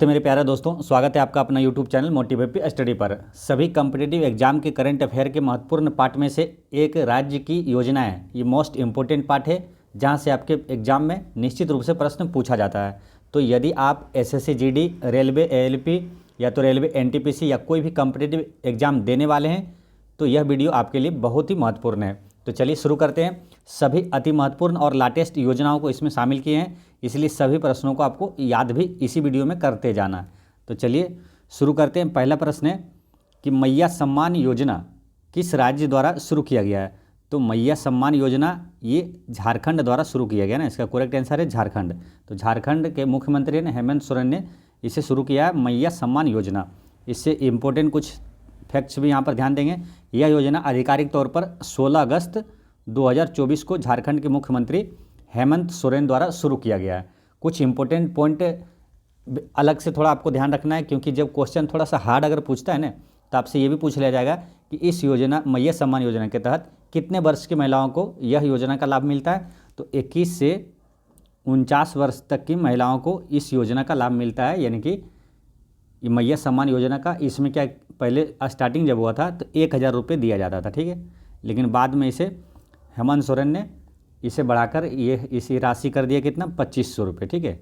नमस्ते मेरे प्यारे दोस्तों, स्वागत है आपका अपना यूट्यूब चैनल मोटिवेट स्टडी पर। सभी कम्पिटिटिव एग्जाम के करंट अफेयर के महत्वपूर्ण पार्ट में से एक राज्य की योजना है। ये मोस्ट इम्पोर्टेंट पार्ट है जहां से आपके एग्जाम में निश्चित रूप से प्रश्न पूछा जाता है। तो यदि आप एसएससी जीडी, रेलवे एएलपी या तो रेलवे एनटीपीसी या कोई भी कम्पिटिटिव एग्जाम देने वाले हैं तो यह वीडियो आपके लिए बहुत ही महत्वपूर्ण है। तो चलिए शुरू करते हैं। सभी अति महत्वपूर्ण और लेटेस्ट योजनाओं को इसमें शामिल किए हैं, इसलिए सभी प्रश्नों को आपको याद भी इसी वीडियो में करते जाना है। तो चलिए शुरू करते हैं। पहला प्रश्न है कि मैया सम्मान योजना किस राज्य द्वारा शुरू किया गया है। तो मैया सम्मान योजना ये झारखंड द्वारा शुरू किया गया ना, इसका करेक्ट आंसर है झारखंड। तो झारखंड के मुख्यमंत्री ने हेमंत सोरेन ने इसे शुरू किया है, मैया सम्मान योजना। इससे इम्पोर्टेंट कुछ फैक्ट्स भी यहाँ पर ध्यान देंगे। यह योजना आधिकारिक तौर पर 16 अगस्त 2024 को झारखंड के मुख्यमंत्री हेमंत सोरेन द्वारा शुरू किया गया है। कुछ इंपॉर्टेंट पॉइंट अलग से थोड़ा आपको ध्यान रखना है, क्योंकि जब क्वेश्चन थोड़ा सा हार्ड अगर पूछता है ना तो आपसे ये भी पूछ लिया जाएगा कि इस योजना मैया सम्मान योजना के तहत कितने वर्ष की महिलाओं को यह योजना का लाभ मिलता है। तो 21 से 49 वर्ष तक की महिलाओं को इस योजना का लाभ मिलता है, यानी कि ये मैया सम्मान योजना का इसमें क्या पहले स्टार्टिंग जब हुआ था तो 1000 रुपये दिया जाता था, ठीक है। लेकिन बाद में इसे हेमंत सोरेन ने इसे बढ़ाकर ये इसी राशि कर दिया कितना, 2500 रुपये, ठीक है।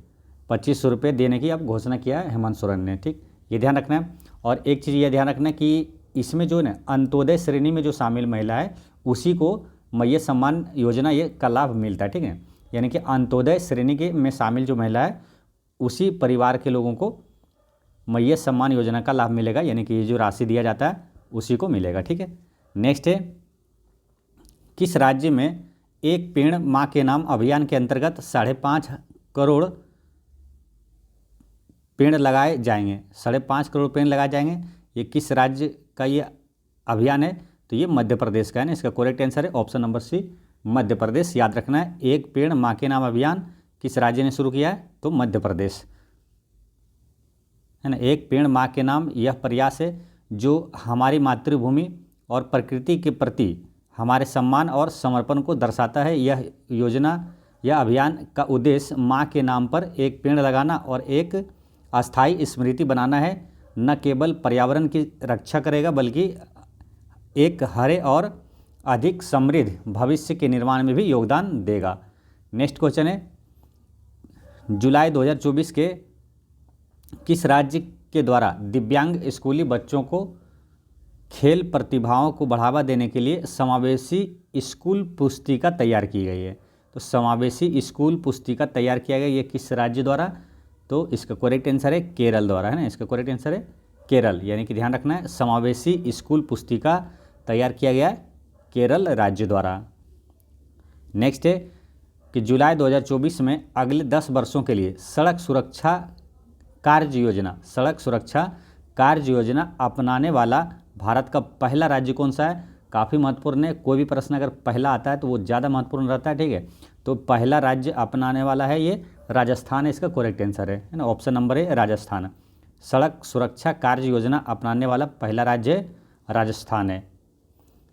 2500 रुपये देने की अब घोषणा किया है हेमंत सोरेन ने, ठीक। ये ध्यान रखना है। और एक चीज़ ये ध्यान रखना है कि इसमें जो ना अंत्योदय श्रेणी में जो शामिल महिला है उसी को मैया सम्मान योजना ये का लाभ मिलता है, ठीक है। यानी कि अंत्योदय श्रेणी के में शामिल जो महिला है उसी परिवार के लोगों को मैया सम्मान योजना का लाभ मिलेगा, यानी कि ये जो राशि दिया जाता है उसी को मिलेगा, ठीक है। नेक्स्ट है, किस राज्य में एक पेड़ माँ के नाम अभियान के अंतर्गत 5.5 करोड़ पेड़ लगाए जाएंगे। 5.5 करोड़ पेड़ लगाए जाएंगे। ये किस राज्य का ये अभियान है। तो ये मध्य प्रदेश का है ना, इसका करेक्ट आंसर है ऑप्शन नंबर सी, मध्य प्रदेश। याद रखना है, एक पेड़ माँ के नाम अभियान किस राज्य ने शुरू किया है, तो मध्य प्रदेश है ना। एक पेड़ माँ के नाम यह प्रयास है जो हमारी मातृभूमि और प्रकृति के प्रति हमारे सम्मान और समर्पण को दर्शाता है। यह योजना यह अभियान का उद्देश्य माँ के नाम पर एक पेड़ लगाना और एक अस्थायी स्मृति बनाना है। न केवल पर्यावरण की रक्षा करेगा बल्कि एक हरे और अधिक समृद्ध भविष्य के निर्माण में भी योगदान देगा। नेक्स्ट क्वेश्चन है, जुलाई 2024 के किस राज्य के द्वारा दिव्यांग स्कूली बच्चों को खेल प्रतिभाओं को बढ़ावा देने के लिए समावेशी स्कूल पुस्तिका तैयार की गई है। तो समावेशी स्कूल पुस्तिका तैयार किया गया, ये किस राज्य द्वारा। तो इसका करेक्ट आंसर है केरल द्वारा, है ना। इसका करेक्ट आंसर है केरल, यानी कि ध्यान रखना है समावेशी स्कूल पुस्तिका तैयार किया गया है केरल राज्य द्वारा। नेक्स्ट है कि जुलाई 2024 में अगले 10 वर्षों के लिए सड़क सुरक्षा कार्य योजना अपनाने वाला भारत का पहला राज्य कौन सा है। काफ़ी महत्वपूर्ण है, कोई भी प्रश्न अगर पहला आता है तो वो ज़्यादा महत्वपूर्ण रहता है, ठीक है। तो पहला राज्य अपनाने वाला है ये राजस्थान है, इसका करेक्ट आंसर है ना, ऑप्शन नंबर है राजस्थान। सड़क सुरक्षा कार्य योजना अपनाने वाला पहला राज्य राजस्थान है।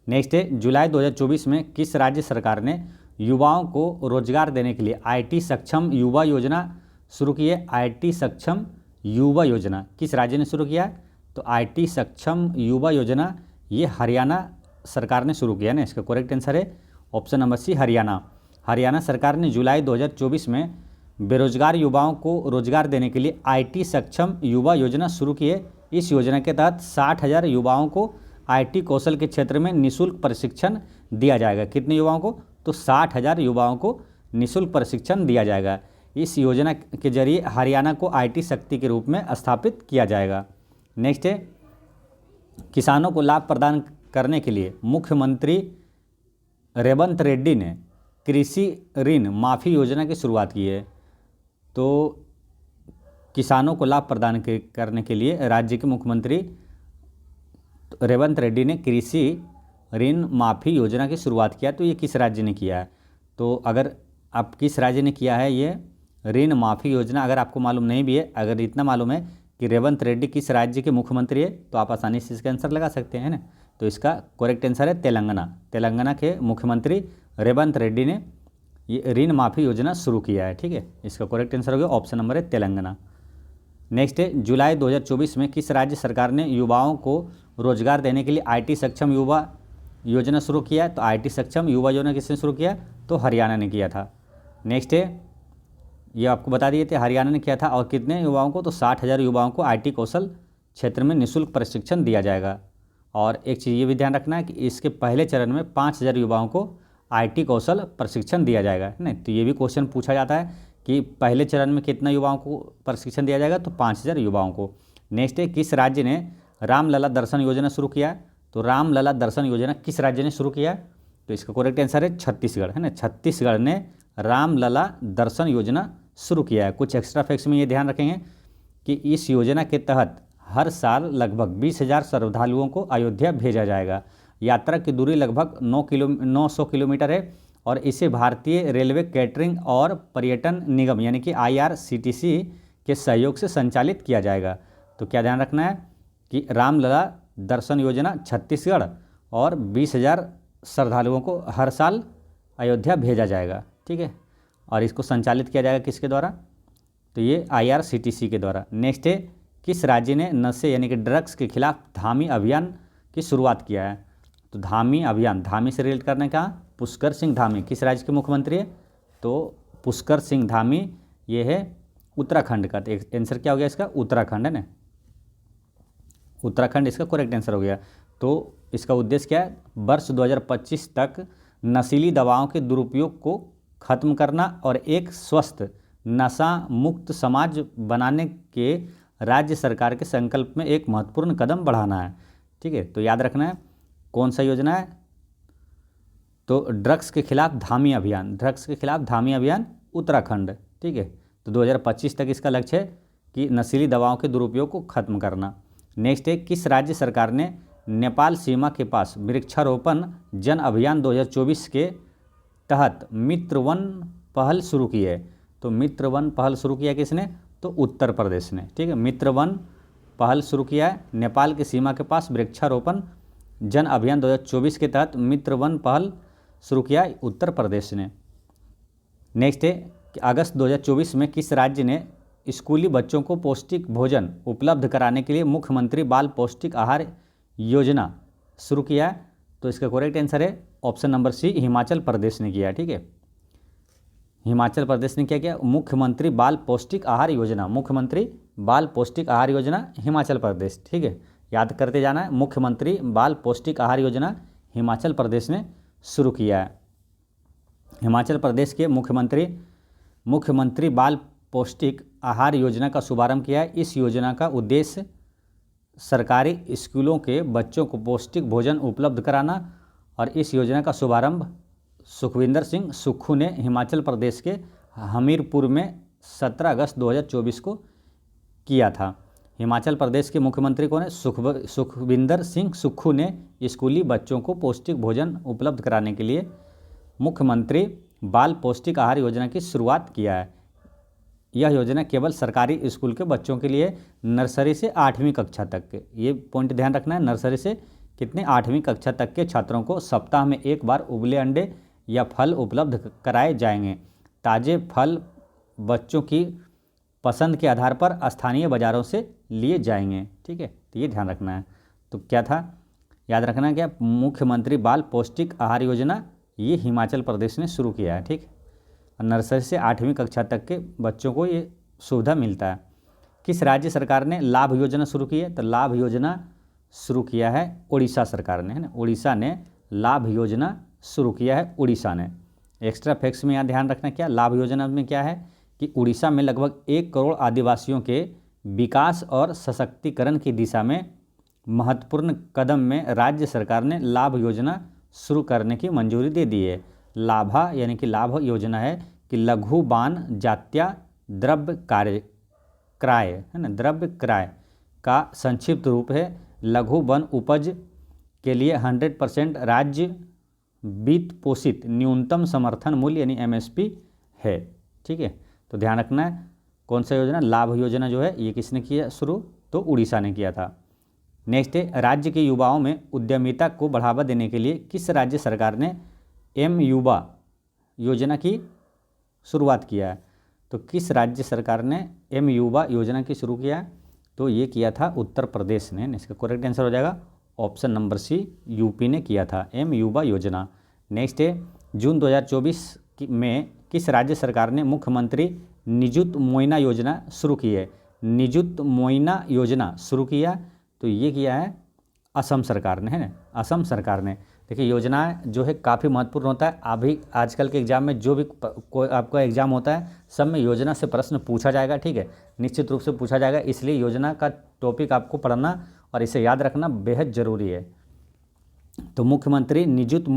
नेक्स्ट है, जुलाई 2024 में किस राज्य सरकार ने युवाओं को रोजगार देने के लिए IT सक्षम युवा योजना शुरू की है। IT सक्षम युवा योजना किस राज्य ने शुरू किया। तो IT सक्षम युवा योजना ये हरियाणा सरकार ने शुरू किया ना, इसका करेक्ट आंसर है option number C Haryana. Haryana सरकार ने जुलाई 2024 में बेरोजगार युवाओं को रोजगार देने के लिए IT सक्षम युवा योजना शुरू की है। इस योजना के तहत 60,000 युवाओं को IT कौशल के क्षेत्र में निःशुल्क प्रशिक्षण दिया जाएगा। कितने युवाओं को, तो 60,000 युवाओं को निःशुल्क प्रशिक्षण दिया जाएगा। इस योजना के जरिए हरियाणा को IT शक्ति के रूप में स्थापित किया जाएगा। नेक्स्ट है, किसानों को लाभ प्रदान करने के लिए मुख्यमंत्री रेवंत रेड्डी ने कृषि ऋण माफ़ी योजना की शुरुआत की है। तो किसानों को लाभ प्रदान करने के लिए राज्य के मुख्यमंत्री रेवंत रेड्डी ने कृषि ऋण माफ़ी योजना की शुरुआत किया। तो ये किस राज्य ने किया है। तो अगर आप किस राज्य ने किया है ये ऋण माफ़ी योजना, अगर आपको मालूम नहीं भी है, अगर इतना मालूम है कि रेवंत रेड्डी किस राज्य के मुख्यमंत्री है तो आप आसानी से इसका आंसर लगा सकते हैं ना। तो इसका करेक्ट आंसर है तेलंगाना। तेलंगाना के मुख्यमंत्री रेवंत रेड्डी ने ये ऋण माफ़ी योजना शुरू किया है, ठीक है। इसका करेक्ट आंसर हो गया ऑप्शन नंबर है तेलंगाना। नेक्स्ट है, जुलाई 2024 में किस राज्य सरकार ने युवाओं को रोजगार देने के लिए IT सक्षम युवा योजना शुरू किया है? तो IT सक्षम युवा योजना किसने शुरू किया? तो हरियाणा ने किया था। नेक्स्ट है, ये आपको बता दिए थे, हरियाणा ने किया था। और कितने युवाओं को? तो 60,000 युवाओं को IT कौशल क्षेत्र में निःशुल्क प्रशिक्षण दिया जाएगा। और एक चीज़ ये भी ध्यान रखना है कि इसके पहले चरण में 5,000 युवाओं को IT कौशल प्रशिक्षण दिया जाएगा, है ना। तो ये भी क्वेश्चन पूछा जाता है कि पहले चरण में कितना युवाओं को प्रशिक्षण दिया जाएगा? तो 5,000 युवाओं को। नेक्स्ट है, किस राज्य ने रामलला दर्शन योजना शुरू किया? तो रामलला दर्शन योजना किस राज्य ने शुरू किया? तो इसका करेक्ट आंसर है छत्तीसगढ़, है ना। छत्तीसगढ़ ने रामलला दर्शन योजना शुरू किया है। कुछ एक्स्ट्रा फैक्ट्स में ये ध्यान रखेंगे कि इस योजना के तहत हर साल लगभग 20,000 श्रद्धालुओं को अयोध्या भेजा जाएगा। यात्रा की दूरी लगभग 900 किलोमीटर है और इसे भारतीय रेलवे कैटरिंग और पर्यटन निगम यानी कि IRCTC के सहयोग से संचालित किया जाएगा। तो क्या ध्यान रखना है कि रामलला दर्शन योजना छत्तीसगढ़ और 20,000 श्रद्धालुओं को हर साल अयोध्या भेजा जाएगा, ठीक है। और इसको संचालित किया जाएगा किसके द्वारा? तो ये IRCTC के द्वारा। नेक्स्ट है, किस राज्य ने नशे यानी कि ड्रग्स के खिलाफ धामी अभियान की शुरुआत किया है? तो धामी अभियान, धामी से रिलेट करने का, पुष्कर सिंह धामी किस राज्य के मुख्यमंत्री है? तो पुष्कर सिंह धामी ये है उत्तराखंड का। तो आंसर क्या हो गया इसका? उत्तराखंड, है ना। उत्तराखंड इसका करेक्ट आंसर हो गया। तो इसका उद्देश्य क्या है? वर्ष 2025 तक नशीली दवाओं के दुरुपयोग को खत्म करना और एक स्वस्थ नशा मुक्त समाज बनाने के राज्य सरकार के संकल्प में एक महत्वपूर्ण कदम बढ़ाना है, ठीक है। तो याद रखना है कौन सा योजना है? तो ड्रग्स के खिलाफ धामी अभियान, ड्रग्स के खिलाफ धामी अभियान उत्तराखंड, ठीक है। तो 2025 तक इसका लक्ष्य है कि नशीली दवाओं के दुरुपयोग को खत्म करना। नेक्स्ट है, किस राज्य सरकार ने नेपाल सीमा के पास वृक्षारोपण जन अभियान 2024 के तहत मित्र वन पहल शुरू की है? तो मित्र वन पहल शुरू किया किसने? तो उत्तर प्रदेश ने, ठीक है। मित्र वन पहल शुरू किया है नेपाल की सीमा के पास वृक्षारोपण जन अभियान 2024 के तहत मित्र वन पहल शुरू किया है उत्तर प्रदेश ने। नेक्स्ट है कि अगस्त 2024 में किस राज्य ने स्कूली बच्चों को पौष्टिक भोजन उपलब्ध कराने के लिए मुख्यमंत्री बाल पौष्टिक आहार योजना शुरू किया है? तो इसका करेक्ट आंसर है ऑप्शन नंबर सी, हिमाचल प्रदेश ने किया, ठीक है। हिमाचल प्रदेश ने क्या किया? मुख्यमंत्री बाल पौष्टिक आहार योजना, मुख्यमंत्री बाल पौष्टिक आहार योजना हिमाचल प्रदेश, ठीक है। याद करते जाना है, मुख्यमंत्री बाल पौष्टिक आहार योजना हिमाचल प्रदेश ने शुरू किया है। हिमाचल प्रदेश के मुख्यमंत्री बाल पौष्टिक आहार योजना का शुभारंभ किया है। इस योजना का उद्देश्य सरकारी स्कूलों के बच्चों को पौष्टिक भोजन उपलब्ध कराना और इस योजना का शुभारंभ सुखविंदर सिंह सुक्खू ने हिमाचल प्रदेश के हमीरपुर में 17 अगस्त 2024 को किया था। हिमाचल प्रदेश के मुख्यमंत्री कौन है? सुखविंदर सिंह सुक्खू ने स्कूली बच्चों को पौष्टिक भोजन उपलब्ध कराने के लिए मुख्यमंत्री बाल पौष्टिक आहार योजना की शुरुआत किया है। यह योजना केवल सरकारी स्कूल के बच्चों के लिए नर्सरी से 8वीं कक्षा तक के, ये पॉइंट ध्यान रखना है, नर्सरी से कितने 8वीं कक्षा तक के छात्रों को सप्ताह में एक बार उबले अंडे या फल उपलब्ध कराए जाएंगे। ताज़े फल बच्चों की पसंद के आधार पर स्थानीय बाज़ारों से लिए जाएंगे, ठीक है। तो ये ध्यान रखना है। तो क्या था? याद रखना क्या? मुख्यमंत्री बाल पौष्टिक आहार योजना ये हिमाचल प्रदेश ने शुरू किया है, ठीक। नर्सरी से 8वीं कक्षा तक के बच्चों को ये सुविधा मिलता है। किस राज्य सरकार ने लाभ योजना शुरू की है? तो लाभ योजना शुरू किया है उड़ीसा सरकार ने, है ना। उड़ीसा ने लाभ योजना शुरू किया है, उड़ीसा ने। एक्स्ट्रा फैक्ट्स में यहाँ ध्यान रखना क्या? लाभ योजना में क्या है कि उड़ीसा में लगभग 1 करोड़ आदिवासियों के विकास और सशक्तिकरण की दिशा में महत्वपूर्ण कदम में राज्य सरकार ने लाभ योजना शुरू करने की मंजूरी दे दी है। लाभा यानी कि लाभ योजना है कि लघु बान जात्या द्रव्य क्राय, है ना, द्रव्य क्राय का संक्षिप्त रूप है। लघु वन उपज के लिए 100% राज्य वित्त पोषित न्यूनतम समर्थन मूल्य यानी MSP है, ठीक है। तो ध्यान रखना है कौन सा योजना? लाभ योजना जो है ये किसने किया शुरू? तो उड़ीसा ने किया था। नेक्स्ट है, राज्य के युवाओं में उद्यमिता को बढ़ावा देने के लिए किस राज्य सरकार ने M युवा योजना की शुरुआत किया है? तो किस राज्य सरकार ने एम युवा योजना की शुरू किया? तो ये किया था उत्तर प्रदेश ने। इसका करेक्ट आंसर हो जाएगा ऑप्शन नंबर सी, यूपी ने किया था एम युवा योजना। नेक्स्ट है, जून 2024 में किस राज्य सरकार ने मुख्यमंत्री निजुत मोइना योजना शुरू की है? निजुत मोइना योजना शुरू किया, तो ये किया है असम सरकार ने, है ना, असम सरकार ने। देखिए योजना जो है काफ़ी महत्वपूर्ण होता है। अभी आजकल के एग्जाम में जो भी कोई आपका एग्जाम होता है सब में योजना से प्रश्न पूछा जाएगा, ठीक है, निश्चित रूप से पूछा जाएगा। इसलिए योजना का टॉपिक आपको पढ़ना और इसे याद रखना बेहद ज़रूरी है। तो मुख्यमंत्री निजुत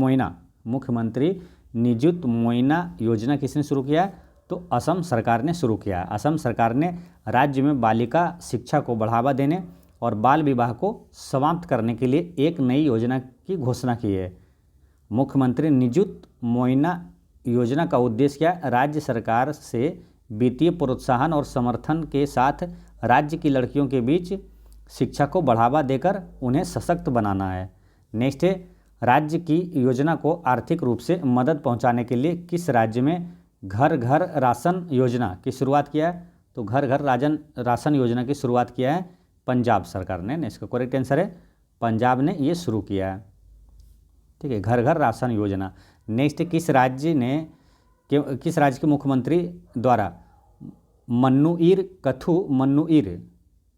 मोइना योजना किसने शुरू किया? तो असम सरकार ने शुरू किया। असम सरकार ने राज्य में बालिका शिक्षा को बढ़ावा देने और बाल विवाह को समाप्त करने के लिए एक नई योजना की घोषणा की है। मुख्यमंत्री निजुत मोइना योजना का उद्देश्य क्या? राज्य सरकार से वित्तीय प्रोत्साहन और समर्थन के साथ राज्य की लड़कियों के बीच शिक्षा को बढ़ावा देकर उन्हें सशक्त बनाना है। नेक्स्ट है, राज्य की योजना को आर्थिक रूप से मदद पहुंचाने के लिए किस राज्य में घर घर राशन योजना की शुरुआत किया है? तो घर घर राशन योजना की शुरुआत किया है पंजाब सरकार ने। इसका करेक्ट आंसर है पंजाब ने ये शुरू किया है, ठीक है, घर घर राशन योजना। नेक्स्ट, किस राज्य के मुख्यमंत्री द्वारा मन्नुईर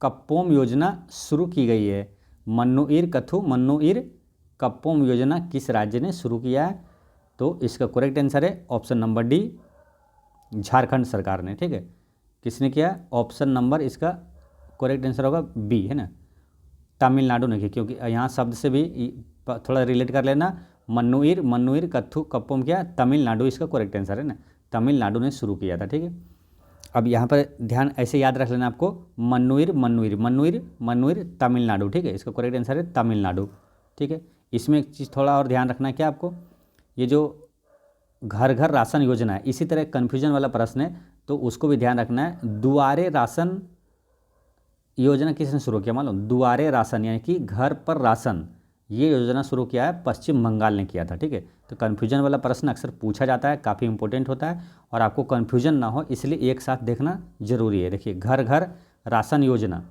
कप्पोम योजना शुरू की गई है? मन्नुईर कप्पोम योजना किस राज्य ने शुरू किया है? तो इसका करेक्ट आंसर है ऑप्शन नंबर डी, झारखंड सरकार ने, ठीक है। किसने किया? ऑप्शन नंबर इसका करेक्ट आंसर होगा बी, है ना, तमिलनाडु ने किया। क्योंकि यहाँ शब्द से भी थोड़ा रिलेट कर लेना, मन्नुईर कप्पोम क्या? तमिलनाडु इसका करेक्ट आंसर है ना, तमिलनाडु ने शुरू किया था, ठीक है। अब यहाँ पर ध्यान ऐसे याद रख लेना आपको, मन्नुईर तमिलनाडु, ठीक है, इसका करेक्ट आंसर है तमिलनाडु, ठीक है। इसमें एक चीज़ थोड़ा और ध्यान रखना है क्या आपको, ये जो घर घर राशन योजना है, इसी तरह कन्फ्यूजन वाला प्रश्न है तो उसको भी ध्यान रखना है। दुआरे राशन योजना किसने शुरू किया? मालूम, दुआरे राशन यानी कि घर पर राशन, ये योजना शुरू किया है पश्चिम बंगाल ने किया था, ठीक है। तो कन्फ्यूजन वाला प्रश्न अक्सर पूछा जाता है, काफ़ी इंपॉर्टेंट होता है और आपको कन्फ्यूजन ना हो इसलिए एक साथ देखना जरूरी है। देखिए घर घर राशन योजना,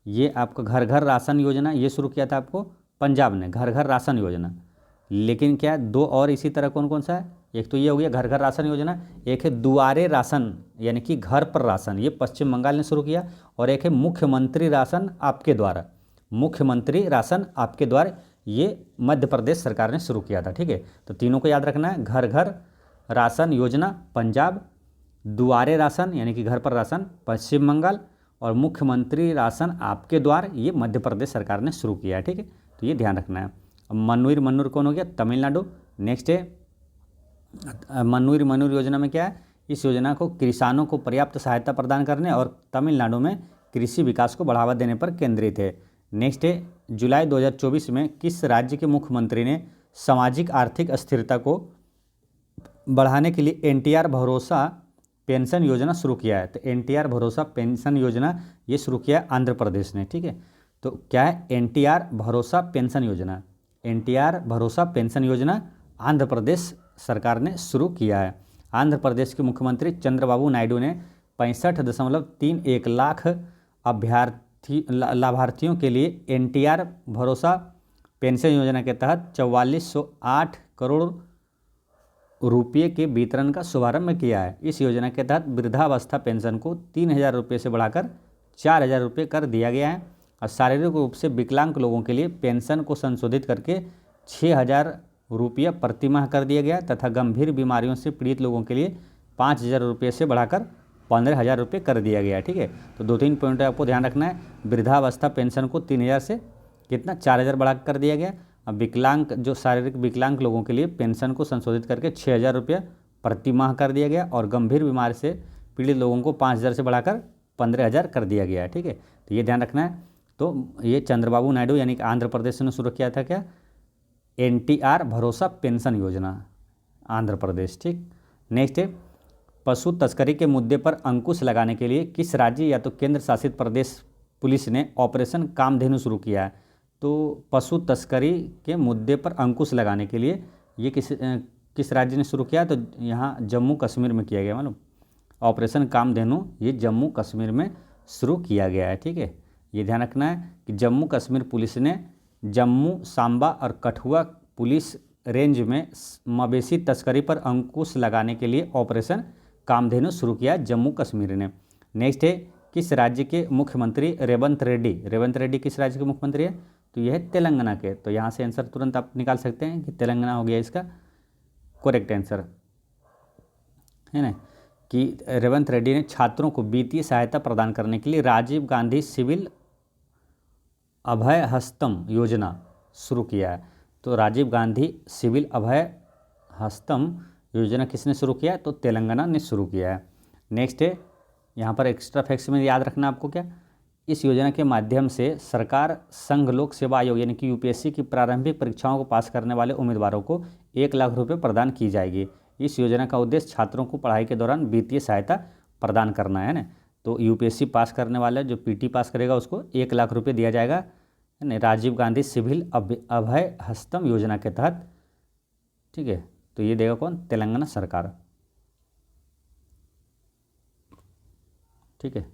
ये आपका घर घर राशन योजना ये शुरू किया था आपको पंजाब ने, घर घर राशन योजना। लेकिन क्या दो और इसी तरह कौन कौन सा है? एक तो ये हो गया घर घर राशन योजना, एक है दुआरे राशन यानी कि घर पर राशन, ये पश्चिम बंगाल ने शुरू किया, और एक है मुख्यमंत्री राशन आपके द्वारा, मुख्यमंत्री राशन आपके द्वारा, ये मध्य प्रदेश सरकार ने शुरू किया था, ठीक है। तो तीनों को याद रखना है, घर घर राशन योजना पंजाब, दुआरे राशन यानी कि घर पर राशन पश्चिम बंगाल, और मुख्यमंत्री राशन आपके द्वार ये मध्य प्रदेश सरकार ने शुरू किया है, ठीक है। तो ये ध्यान रखना है। मन्नुईर कौन हो गया? तमिलनाडु। नेक्स्ट है मन्नुईर योजना में क्या है? इस योजना को किसानों को पर्याप्त सहायता प्रदान करने और तमिलनाडु में कृषि विकास को बढ़ावा देने पर केंद्रित है। नेक्स्ट है जुलाई 2024 में किस राज्य के मुख्यमंत्री ने सामाजिक आर्थिक स्थिरता को बढ़ाने के लिए एनटीआर भरोसा पेंशन योजना शुरू किया है? तो एनटीआर भरोसा पेंशन योजना ये शुरू किया आंध्र प्रदेश ने, ठीक है। तो क्या है? एनटीआर भरोसा पेंशन योजना, एनटीआर भरोसा पेंशन योजना आंध्र प्रदेश सरकार ने शुरू किया है। आंध्र प्रदेश के मुख्यमंत्री चंद्रबाबू नायडू ने 65.31 लाख लाभार्थियों के लिए एनटीआर भरोसा पेंशन योजना के तहत 4408 करोड़ रुपये के वितरण का शुभारंभ किया है। इस योजना के तहत वृद्धावस्था पेंशन को 3000 रुपये से बढ़ाकर 4000 रुपये कर दिया गया है, और शारीरिक रूप से विकलांग लोगों के लिए पेंशन को संशोधित करके 6000 रुपया प्रति माह कर दिया गया, तथा गंभीर बीमारियों से पीड़ित लोगों के लिए 5000 रुपये से बढ़ाकर 15000 रुपये कर दिया गया, ठीक है। तो 2-3 पॉइंट आपको ध्यान रखना है। वृद्धावस्था पेंशन को 3000 से कितना 4000 बढ़ा कर दिया गया। अब विकलांग जो शारीरिक विकलांग लोगों के लिए पेंशन को संशोधित करके 6000 रुपया प्रति माह कर दिया गया, और गंभीर बीमारी से पीड़ित लोगों को 5000 से बढ़ाकर 15000 कर दिया गया है, ठीक है। तो ये ध्यान रखना है। तो ये चंद्रबाबू नायडू यानी कि आंध्र प्रदेश ने शुरू किया था क्या? एनटीआर भरोसा पेंशन योजना आंध्र प्रदेश, ठीक। नेक्स्ट है पशु तस्करी के मुद्दे पर अंकुश लगाने के लिए किस राज्य या तो केंद्र शासित प्रदेश पुलिस ने ऑपरेशन कामधेनु शुरू किया है? तो पशु तस्करी के मुद्दे पर अंकुश लगाने के लिए ये किस राज्य ने शुरू किया? तो यहाँ जम्मू कश्मीर में किया गया, मालूम, ऑपरेशन कामधेनु ये जम्मू कश्मीर में शुरू किया गया है। ठीक है, ये ध्यान रखना है कि जम्मू कश्मीर पुलिस ने जम्मू, सांबा और कठुआ पुलिस रेंज में मवेशी तस्करी पर अंकुश लगाने के लिए ऑपरेशन कामधेनु शुरू किया जम्मू कश्मीर ने। नेक्स्ट है, किस राज्य के मुख्यमंत्री रेवंत रेड्डी, रेवंत रेड्डी किस राज्य के मुख्यमंत्री है? तो यह है तेलंगाना के। तो यहाँ से आंसर तुरंत आप निकाल सकते हैं कि तेलंगाना हो गया इसका करेक्ट आंसर, है ना। कि रेवंत रेड्डी ने छात्रों को वित्तीय सहायता प्रदान करने के लिए राजीव गांधी सिविल अभय हस्तम योजना शुरू किया है। तो राजीव गांधी सिविल अभय हस्तम योजना किसने शुरू किया है? तो तेलंगाना ने शुरू किया है। नेक्स्ट है, यहाँ पर एक्स्ट्रा फैक्ट्स में याद रखना आपको क्या, इस योजना के माध्यम से सरकार संघ लोक सेवा आयोग यानी कि यूपीएससी की प्रारंभिक परीक्षाओं को पास करने वाले उम्मीदवारों को 1 लाख रुपये प्रदान की जाएगी। इस योजना का उद्देश्य छात्रों को पढ़ाई के दौरान वित्तीय सहायता प्रदान करना है ना। तो यूपीएससी पास करने वाला जो पीटी पास करेगा उसको 1 लाख रुपये दिया जाएगा, है ना, राजीव गांधी सिविल अभय हस्तम योजना के तहत। ठीक है, तो ये देगा कौन? तेलंगाना सरकार। ठीक है,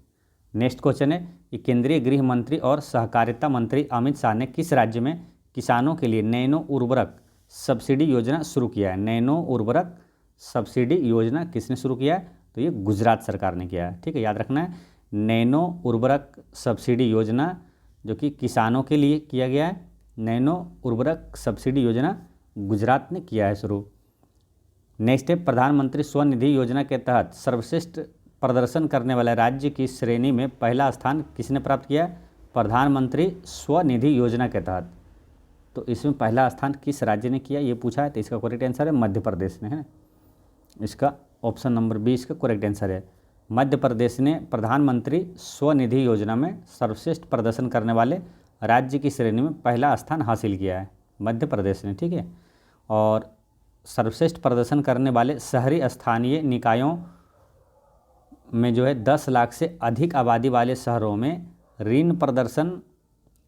नेक्स्ट क्वेश्चन है कि केंद्रीय गृह मंत्री और सहकारिता मंत्री अमित शाह ने किस राज्य में किसानों के लिए नैनो उर्वरक सब्सिडी योजना शुरू किया है? नैनो उर्वरक सब्सिडी योजना किसने शुरू किया है? तो ये गुजरात सरकार ने किया है। ठीक है, याद रखना है, नैनो उर्वरक सब्सिडी योजना जो कि किसानों के लिए किया गया है। नैनो उर्वरक सब्सिडी योजना गुजरात ने किया है शुरू। नेक्स्ट है, प्रधानमंत्री स्वनिधि योजना के तहत सर्वश्रेष्ठ प्रदर्शन करने वाले राज्य की श्रेणी में पहला स्थान किसने प्राप्त किया? प्रधानमंत्री स्वनिधि योजना के तहत। तो इसमें पहला स्थान किस राज्य ने किया ये पूछा है, तो इसका करेक्ट आंसर है मध्य प्रदेश ने, है। इसका ऑप्शन नंबर बी इसका करेक्ट आंसर है। मध्य प्रदेश ने प्रधानमंत्री स्वनिधि योजना में सर्वश्रेष्ठ प्रदर्शन करने वाले राज्य की श्रेणी में पहला स्थान हासिल किया है मध्य प्रदेश ने। ठीक है, और सर्वश्रेष्ठ प्रदर्शन करने वाले शहरी स्थानीय निकायों में जो है 10 लाख से अधिक आबादी वाले शहरों में ऋण प्रदर्शन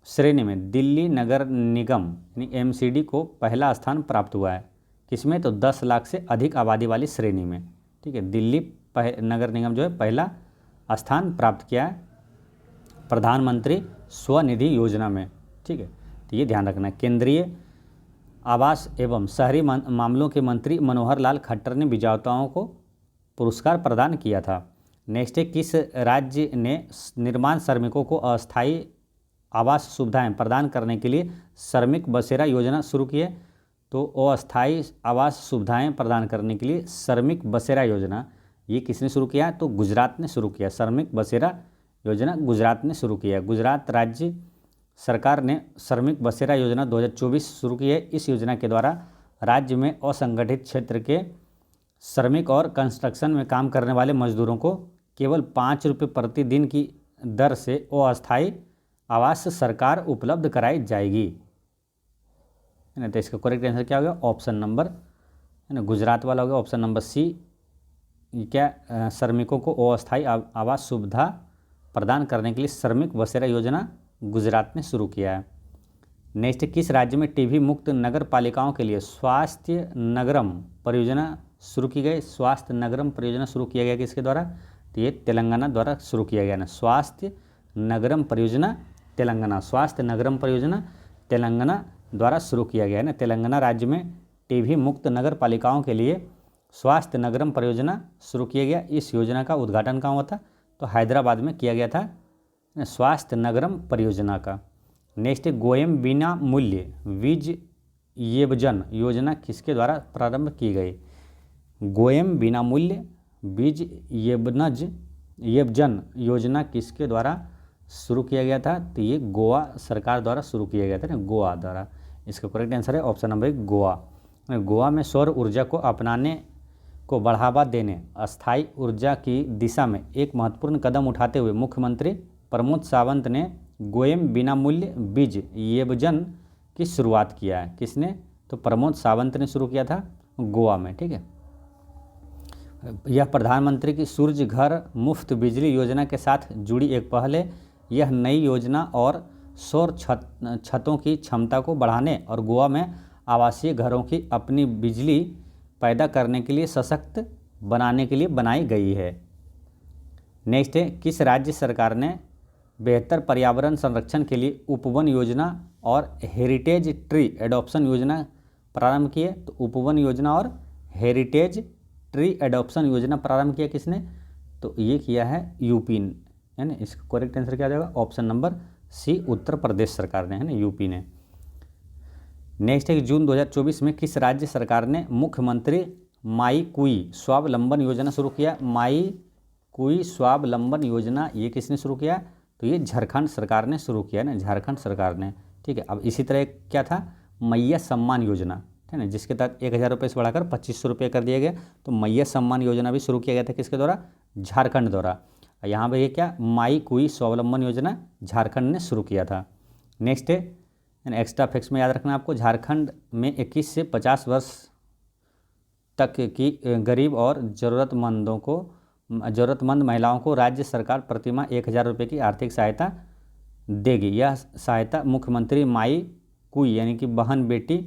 श्रेणी में दिल्ली नगर निगम यानी एमसीडी को पहला स्थान प्राप्त हुआ है। किसमें? तो 10 लाख से अधिक आबादी वाली श्रेणी में। ठीक है, दिल्ली नगर निगम जो है पहला स्थान प्राप्त किया है प्रधानमंत्री स्वनिधि योजना में। ठीक है, तो ये ध्यान रखना है। केंद्रीय आवास एवं शहरी मामलों के मंत्री मनोहर लाल खट्टर ने विजेताओं को पुरस्कार प्रदान किया था। नेक्स्ट है, किस राज्य ने निर्माण श्रमिकों को अस्थायी आवास सुविधाएं प्रदान करने के लिए श्रमिक बसेरा योजना शुरू की है? तो अस्थायी आवास सुविधाएं प्रदान करने के लिए श्रमिक बसेरा योजना ये किसने शुरू किया? तो गुजरात ने शुरू किया। श्रमिक बसेरा योजना गुजरात ने शुरू किया। गुजरात राज्य सरकार ने श्रमिक बसेरा योजना 2024 शुरू की है। इस योजना के द्वारा राज्य में असंगठित क्षेत्र के श्रमिक और कंस्ट्रक्शन में काम करने वाले मजदूरों को केवल 5 रुपये प्रतिदिन की दर से अस्थायी आवास सरकार उपलब्ध कराई जाएगी, है ना। तो इसका करेक्ट आंसर क्या हो गया? ऑप्शन नंबर, है ना, गुजरात वाला हो गया ऑप्शन नंबर सी। क्या श्रमिकों को अस्थायी आवास सुविधा प्रदान करने के लिए श्रमिक बसेरा योजना गुजरात ने शुरू किया है। नेक्स्ट, किस राज्य में टीबी मुक्त नगर पालिकाओं के लिए स्वास्थ्य नगरम परियोजना शुरू की गई? स्वास्थ्य नगरम परियोजना शुरू किया गया किसके द्वारा? तो ये तेलंगाना द्वारा शुरू किया गया ना। स्वास्थ्य नगरम परियोजना तेलंगाना, स्वास्थ्य नगरम परियोजना तेलंगाना द्वारा शुरू किया गया है ना। तेलंगाना राज्य में टीबी मुक्त नगर पालिकाओं के लिए स्वास्थ्य नगरम परियोजना शुरू किया गया। इस योजना का उद्घाटन कहाँ हुआ था? तो हैदराबाद में किया गया था स्वास्थ्य नगरम परियोजना का। नेक्स्ट, गोयम बिना मूल्य बीज येबजन योजना किसके द्वारा प्रारंभ की गई? गोयम बिना मूल्य बीज येबजन योजना किसके द्वारा शुरू किया गया था? तो ये गोवा सरकार द्वारा शुरू किया गया था ना, गोवा द्वारा। इसका करेक्ट आंसर है ऑप्शन नंबर 1 गोवा। गोवा में सौर ऊर्जा को अपनाने को बढ़ावा देने अस्थायी ऊर्जा की दिशा में एक महत्वपूर्ण कदम उठाते हुए मुख्यमंत्री प्रमोद सावंत ने गोयम बिना मूल्य बीज येबजन की शुरुआत किया है। किसने? तो प्रमोद सावंत ने शुरू किया था गोवा में। ठीक है, यह प्रधानमंत्री की सूर्य घर मुफ्त बिजली योजना के साथ जुड़ी एक पहल है। यह नई योजना और सौर छतों की क्षमता को बढ़ाने और गोवा में आवासीय घरों की अपनी बिजली पैदा करने के लिए सशक्त बनाने के लिए बनाई गई है। नेक्स्ट है, किस राज्य सरकार ने बेहतर पर्यावरण संरक्षण के लिए उपवन योजना और हेरिटेज ट्री एडॉप्शन योजना प्रारंभ की है? तो उपवन योजना और हेरिटेज ट्री एडॉप्शन योजना प्रारंभ किया किसने? तो ये किया है यूपी, है ना। इसका करेक्ट आंसर क्या हो जाएगा? ऑप्शन नंबर सी, उत्तर प्रदेश सरकार ने, है ना, यूपी ने। नेक्स्ट है, जून 2024 में किस राज्य सरकार ने मुख्यमंत्री माई कुई स्वावलंबन योजना शुरू किया? माई कुई स्वावलंबन योजना ये किसने शुरू किया? तो ये झारखंड सरकार ने शुरू किया ना, झारखंड सरकार ने, ठीक है। अब इसी तरह क्या था, मैया सम्मान योजना, है ना, जिसके तहत 1000 रुपये से बढ़ाकर 2500 रुपये कर दिया गया। तो मैया सम्मान योजना भी शुरू किया गया था किसके द्वारा? झारखंड द्वारा। यहाँ पर ये क्या, माई कुई स्वावलंबन योजना झारखंड ने शुरू किया था। नेक्स्ट है, एक्स्ट्रा फैक्ट्स में याद रखना आपको, झारखंड में 21 से 50 वर्ष तक की गरीब और ज़रूरतमंद महिलाओं को राज्य सरकार प्रतिमाह 1000 रुपये की आर्थिक सहायता देगी। यह सहायता मुख्यमंत्री माई कुई यानी कि बहन बेटी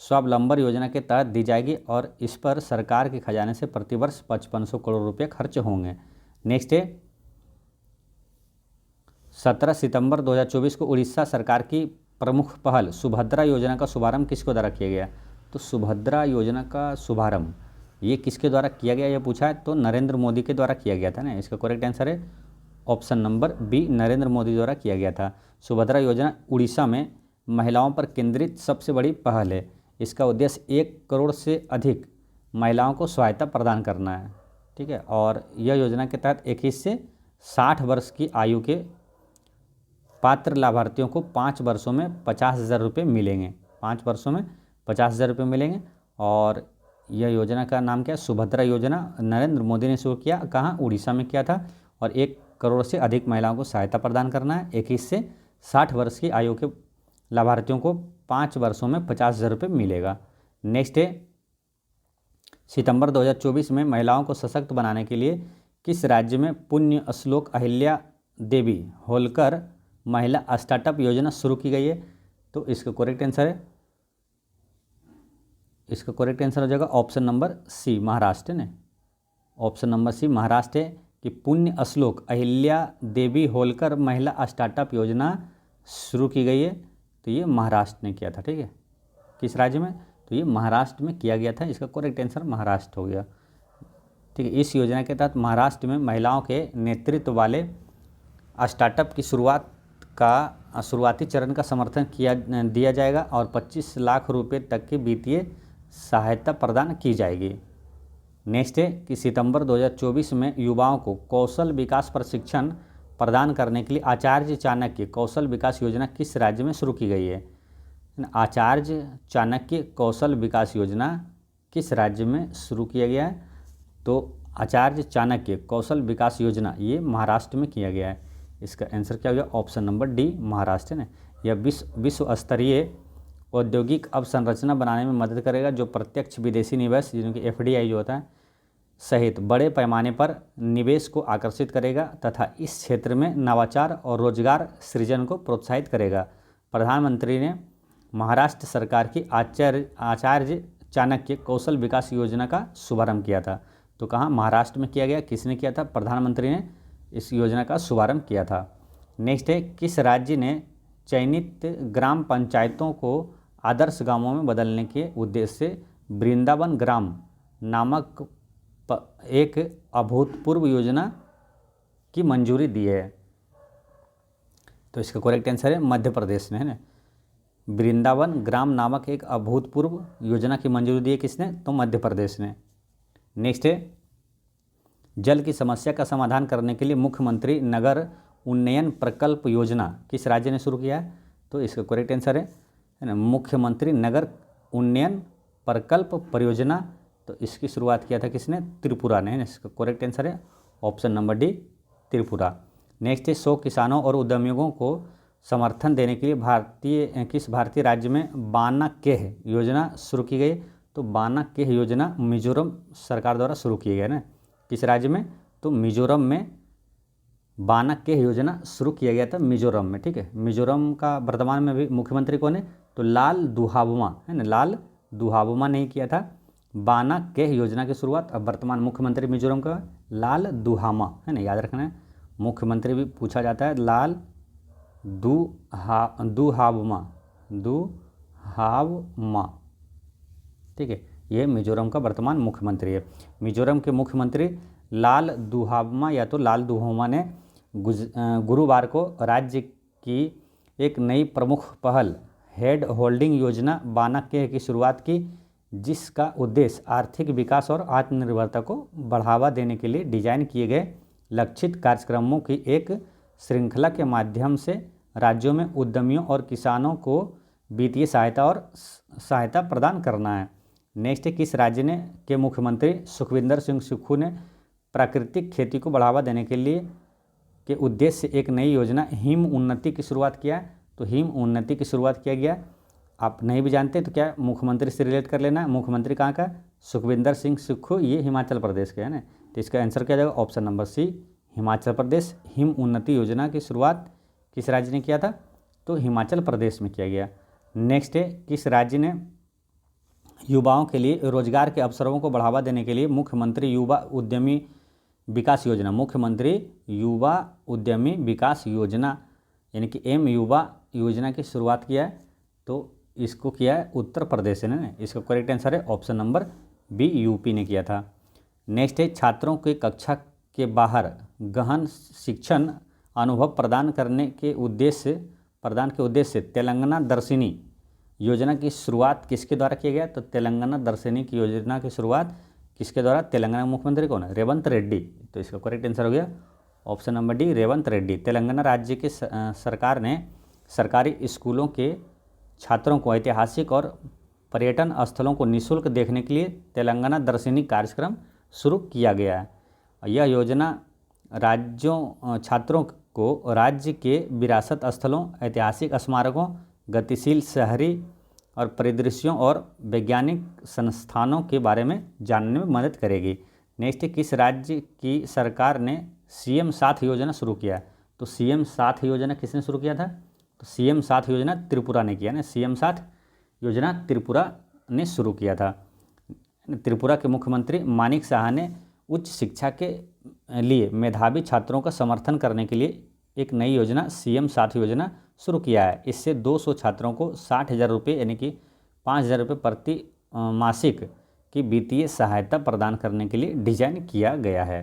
स्वावलंबन योजना के तहत दी जाएगी और इस पर सरकार के खजाने से प्रतिवर्ष 5500 करोड़ रुपये खर्च होंगे। नेक्स्ट है, 17 सितंबर 2024 को उड़ीसा सरकार की प्रमुख पहल सुभद्रा योजना का शुभारंभ किसके द्वारा किया गया? तो सुभद्रा योजना का शुभारंभ ये किसके द्वारा किया गया, ये पूछा है, तो नरेंद्र मोदी के द्वारा किया गया था ना। इसका करेक्ट आंसर है option number B, Narendra Modi द्वारा किया गया था। सुभद्रा योजना उड़ीसा में महिलाओं पर केंद्रित सबसे बड़ी पहल है। इसका उद्देश्य 1 करोड़ से अधिक महिलाओं को सहायता प्रदान करना है, ठीक है। और यह योजना के तहत 21 से 60 वर्ष की आयु के पात्र लाभार्थियों को 5 वर्षों में 50,000 रुपये मिलेंगे, 5 वर्षों में 50,000 रुपये मिलेंगे। और यह योजना का नाम क्या है? सुभद्रा योजना। नरेंद्र मोदी ने शुरू किया, कहाँ? उड़ीसा में किया था। और 1 करोड़ से अधिक महिलाओं को सहायता प्रदान करना है। 21 से 60 वर्ष की आयु के लाभार्थियों को 5 वर्षों में 50,000 रुपये मिलेगा। नेक्स्ट है, सितंबर 2024 में महिलाओं को सशक्त बनाने के लिए किस राज्य में पुण्य श्लोक अहिल्या देवी होलकर महिला स्टार्टअप योजना शुरू की गई है? तो इसका करेक्ट आंसर है, इसका करेक्ट आंसर हो जाएगा ऑप्शन नंबर सी, महाराष्ट्र ने। ऑप्शन नंबर सी महाराष्ट्र है कि पुण्य श्लोक अहिल्या देवी होलकर महिला स्टार्टअप योजना शुरू की गई है। तो ये महाराष्ट्र ने किया था, ठीक है। किस राज्य में? तो ये महाराष्ट्र में किया गया था। इसका करेक्ट आंसर महाराष्ट्र हो गया, ठीक है। इस योजना के तहत महाराष्ट्र में महिलाओं के नेतृत्व वाले स्टार्टअप की शुरुआती चरण का समर्थन दिया जाएगा और 25 लाख रुपए तक की वित्तीय सहायता प्रदान की जाएगी। नेक्स्ट है कि सितंबर 2024 में युवाओं को कौशल विकास प्रशिक्षण प्रदान करने के लिए आचार्य चाणक्य कौशल विकास योजना किस राज्य में शुरू की गई है? आचार्य चाणक्य कौशल विकास योजना किस राज्य में शुरू किया गया है? तो आचार्य चाणक्य कौशल विकास योजना ये महाराष्ट्र में किया गया है। इसका आंसर क्या हो गया? ऑप्शन नंबर डी, महाराष्ट्र ने। यह विश्व स्तरीय औद्योगिक अवसंरचना बनाने में मदद करेगा, जो प्रत्यक्ष विदेशी निवेश जिनकी कि FDI जो होता है सहित बड़े पैमाने पर निवेश को आकर्षित करेगा तथा इस क्षेत्र में नवाचार और रोजगार सृजन को प्रोत्साहित करेगा। प्रधानमंत्री ने महाराष्ट्र सरकार की आचार्य चाणक्य कौशल विकास योजना का शुभारंभ किया था। तो कहाँ? महाराष्ट्र में किया गया। किसने किया था? प्रधानमंत्री ने इस योजना का शुभारंभ किया था। नेक्स्ट है, किस राज्य ने चयनित ग्राम पंचायतों को आदर्श गांवों में बदलने के उद्देश्य से वृंदावन ग्राम नामक एक अभूतपूर्व योजना की मंजूरी दी है? तो इसका करेक्ट आंसर है मध्य प्रदेश ने, है ना। वृंदावन ग्राम नामक एक अभूतपूर्व योजना की मंजूरी दी है किसने? तो मध्य प्रदेश ने। नेक्स्ट है, जल की समस्या का समाधान करने के लिए मुख्यमंत्री नगर उन्नयन प्रकल्प योजना किस राज्य ने शुरू किया है? तो इसका करेक्ट आंसर है ना, मुख्यमंत्री नगर उन्नयन प्रकल्प परियोजना। तो इसकी शुरुआत किया था किसने? त्रिपुरा ने, है ना। इसका करेक्ट आंसर है option number D, Tripura. Next है, 100 किसानों और उद्यमियों को समर्थन देने के लिए किस भारतीय राज्य में बानाकेह योजना शुरू की गई? तो बानाकेह योजना मिजोरम सरकार द्वारा शुरू की गई है ना। किस राज्य में? तो मिजोरम में बानाकेह योजना शुरू किया गया था, मिजोरम में, ठीक है। मिजोरम का वर्तमान में भी मुख्यमंत्री कौन है? तो लाल दुहाबुमा, है ना। लाल दुहाबुमा ने किया था बानाकेह योजना की शुरुआत। अब वर्तमान मुख्यमंत्री मिजोरम का लाल दुहामा, है ना, याद रखना है। मुख्यमंत्री भी पूछा जाता है, लाल दुहावमा, ठीक है। ये मिजोरम का वर्तमान मुख्यमंत्री है। मिजोरम के मुख्यमंत्री लाल दुहावमा या तो लाल दुहोमा ने गुरुवार को राज्य की एक नई प्रमुख पहल हेड होल्डिंग योजना बानाक्के की शुरुआत की, जिसका उद्देश्य आर्थिक विकास और आत्मनिर्भरता को बढ़ावा देने के लिए डिजाइन किए गए लक्षित कार्यक्रमों की एक श्रृंखला के माध्यम से राज्यों में उद्यमियों और किसानों को वित्तीय सहायता प्रदान करना है। नेक्स्ट, किस राज्य ने के मुख्यमंत्री सुखविंदर सिंह सुक्खू ने प्राकृतिक खेती को बढ़ावा देने के लिए के उद्देश्य से एक नई योजना हिम उन्नति की शुरुआत किया है? तो हिम उन्नति की शुरुआत किया गया। आप नहीं भी जानते तो क्या मुख्यमंत्री से रिलेट कर लेना। मुख्यमंत्री कहाँ का? सुखविंदर सिंह सुक्खू, ये हिमाचल प्रदेश के है ना। तो इसका आंसर क्या जाएगा? ऑप्शन नंबर सी, हिमाचल प्रदेश। हिम उन्नति योजना की शुरुआत किस राज्य ने किया था? तो हिमाचल प्रदेश में किया गया। नेक्स्ट है, किस राज्य ने युवाओं के लिए रोजगार के अवसरों को बढ़ावा देने के लिए मुख्यमंत्री युवा उद्यमी विकास योजना, मुख्यमंत्री युवा उद्यमी विकास योजना यानी कि एम युवा योजना की शुरुआत किया है? तो इसको किया है उत्तर प्रदेश ने ना। इसका करेक्ट आंसर है ऑप्शन नंबर बी, यूपी ने किया था। नेक्स्ट है, छात्रों के कक्षा के बाहर गहन शिक्षण अनुभव प्रदान के उद्देश्य से तेलंगाना दर्शिनी योजना की शुरुआत किसके द्वारा किया गया? तो तेलंगाना दर्शिनी की योजना की शुरुआत किसके द्वारा? तेलंगाना मुख्यमंत्री कौन है? रेवंत रेड्डी। तो इसका करेक्ट आंसर हो गया option number D, Revanth Reddy. Telangana राज्य के सरकार ने सरकारी स्कूलों के छात्रों को ऐतिहासिक और पर्यटन स्थलों को निःशुल्क देखने के लिए तेलंगाना दर्शिनी कार्यक्रम शुरू किया गया है। यह योजना छात्रों को राज्य के विरासत स्थलों, ऐतिहासिक स्मारकों, गतिशील शहरी और परिदृश्यों और वैज्ञानिक संस्थानों के बारे में जानने में मदद करेगी। नेक्स्ट, किस राज्य की सरकार ने सीएम साथ योजना शुरू किया? तो सीएम साथ योजना किसने शुरू किया था? तो सीएम साथ योजना त्रिपुरा ने किया ना। सीएम साथ योजना त्रिपुरा ने शुरू किया था। त्रिपुरा के मुख्यमंत्री मानिक साहा ने उच्च शिक्षा के लिए मेधावी छात्रों का समर्थन करने के लिए एक नई योजना सीएम साथ योजना शुरू किया है। इससे 200 छात्रों को 60,000 रुपये यानी कि 5,000 रुपये प्रति मासिक की वित्तीय सहायता प्रदान करने के लिए डिजाइन किया गया है।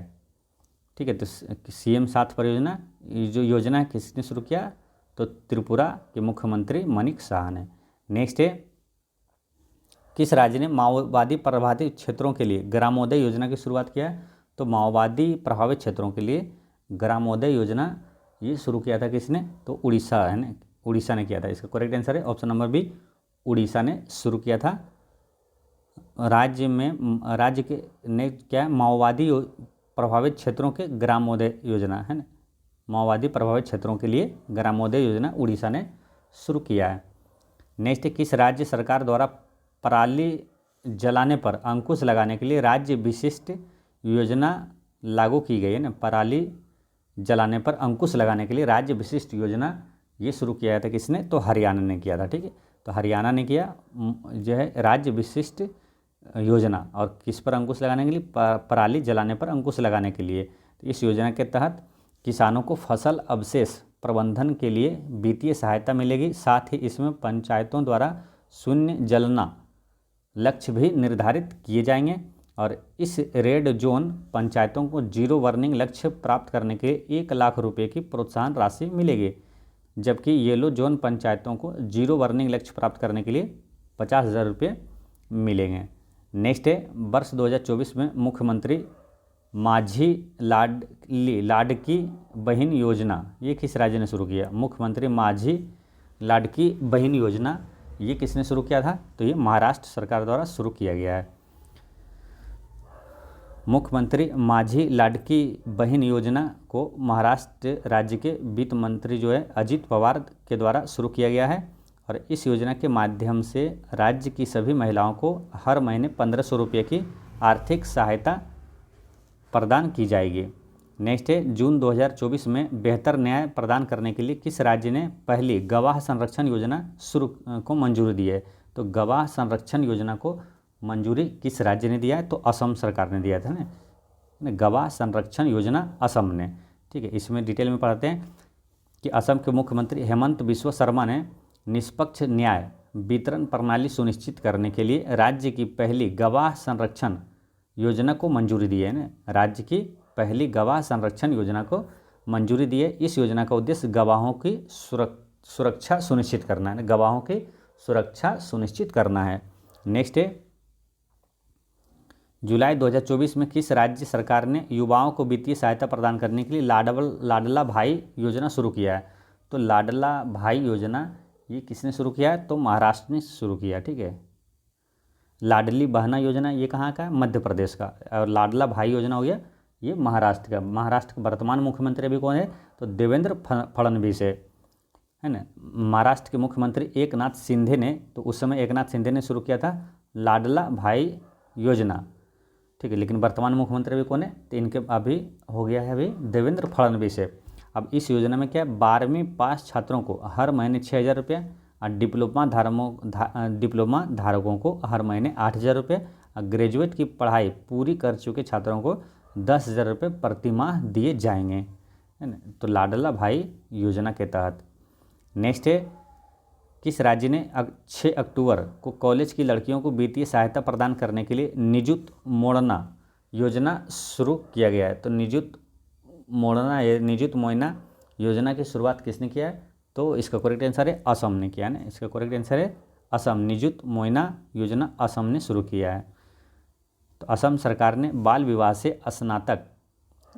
ठीक है, तो सीएम साथ परियोजना जो योजना है किसने शुरू किया? तो त्रिपुरा के मुख्यमंत्री मानिक साहा ने। नेक्स्ट है, किस राज्य ने माओवादी प्रभावित क्षेत्रों के लिए ग्रामोदय योजना की शुरुआत किया है? तो माओवादी प्रभावित क्षेत्रों के लिए ग्रामोदय योजना ये शुरू किया था किसने? तो उड़ीसा है ना, उड़ीसा ने किया था। इसका करेक्ट आंसर है ऑप्शन नंबर बी, उड़ीसा ने शुरू किया था। राज्य के ने क्या माओवादी प्रभावित क्षेत्रों के ग्रामोदय योजना है ना, माओवादी प्रभावित क्षेत्रों के लिए ग्रामोदय योजना उड़ीसा ने शुरू किया है। नेक्स्ट, किस राज्य सरकार द्वारा पराली जलाने पर अंकुश लगाने के लिए राज्य विशिष्ट योजना लागू की गई है ना? पराली जलाने पर अंकुश लगाने के लिए राज्य विशिष्ट योजना ये शुरू किया था किसने? तो हरियाणा ने किया था। ठीक है, तो हरियाणा ने किया जो है राज्य विशिष्ट योजना, और किस पर अंकुश लगाने के लिए? पराली जलाने पर अंकुश लगाने के लिए। तो इस योजना के तहत किसानों को फसल अवशेष प्रबंधन के लिए वित्तीय सहायता मिलेगी। साथ ही इसमें पंचायतों द्वारा शून्य जलना लक्ष्य भी निर्धारित किए जाएंगे, और इस रेड जोन पंचायतों को जीरो बर्निंग लक्ष्य प्राप्त करने के लिए 1 लाख रुपये की प्रोत्साहन राशि मिलेगी, जबकि येलो जोन पंचायतों को जीरो बर्निंग लक्ष्य प्राप्त करने के लिए 50,000 रुपये मिलेंगे। नेक्स्ट है, वर्ष 2024 में मुख्यमंत्री माझी लाडकी बहन योजना ये किस राज्य ने शुरू किया? मुख्यमंत्री माझी लाडकी बहन योजना ये किसने शुरू किया था? तो ये महाराष्ट्र सरकार द्वारा शुरू किया गया है। मुख्यमंत्री माझी लाडकी बहन योजना को महाराष्ट्र राज्य के वित्त मंत्री जो है अजित पवार के द्वारा शुरू किया गया है, और इस योजना के माध्यम से राज्य की सभी महिलाओं को हर महीने 1,500 रुपये की आर्थिक सहायता प्रदान की जाएगी। नेक्स्ट है, जून 2024 में बेहतर न्याय प्रदान करने के लिए किस राज्य ने पहली गवाह संरक्षण योजना को मंजूरी दी है? तो गवाह संरक्षण योजना को मंजूरी किस राज्य ने दिया है? तो असम सरकार ने दिया था ना। गवाह संरक्षण योजना असम ने। ठीक है, इसमें डिटेल में पढ़ते हैं कि असम के मुख्यमंत्री हेमंत बिस्वा शर्मा ने निष्पक्ष न्याय वितरण प्रणाली सुनिश्चित करने के लिए राज्य की पहली गवाह संरक्षण योजना को मंजूरी दी है ना। राज्य की पहली गवाह संरक्षण योजना को मंजूरी दी है। इस योजना का उद्देश्य गवाहों की सुरक्षा सुनिश्चित करना है, गवाहों की सुरक्षा सुनिश्चित करना है। नेक्स्ट है, जुलाई 2024 में किस राज्य सरकार ने युवाओं को वित्तीय सहायता प्रदान करने के लिए लाडला भाई योजना शुरू किया है? तो लाडला भाई योजना ये किसने शुरू किया है? तो महाराष्ट्र ने शुरू किया। ठीक है, लाडली बहना योजना ये कहाँ का है? मध्य प्रदेश का। और लाडला भाई योजना हो गया ये महाराष्ट्र का। महाराष्ट्र के वर्तमान मुख्यमंत्री अभी कौन है? तो देवेंद्र फडणवीस है ना। महाराष्ट्र के मुख्यमंत्री एकनाथ शिंदे ने, तो उस समय एकनाथ शिंदे ने शुरू किया था लाडला भाई योजना। ठीक है, लेकिन वर्तमान मुख्यमंत्री अभी कौन है? तो इनके अभी हो गया है अभी देवेंद्र फडणवीस है। अब इस योजना में क्या है, 12वीं पास छात्रों को हर महीने 6,000 रुपये और डिप्लोमा धारकों को हर महीने 8,000 रुपये और ग्रेजुएट की पढ़ाई पूरी कर चुके छात्रों को 10,000 रुपये प्रति माह दिए जाएंगे, है ना। तो लाडला भाई योजना के तहत। नेक्स्ट है, किस राज्य ने 6 अक्टूबर को कॉलेज की लड़कियों को वित्तीय सहायता प्रदान करने के लिए निजुत मोड़ना योजना शुरू किया गया है? तो निजुत मोइना योजना की शुरुआत किसने किया है? तो इसका करेक्ट आंसर है असम ने किया है ना। इसका करेक्ट आंसर है असम। निजुत मोइना योजना असम ने शुरू किया है। तो असम सरकार ने बाल विवाह से स्नातक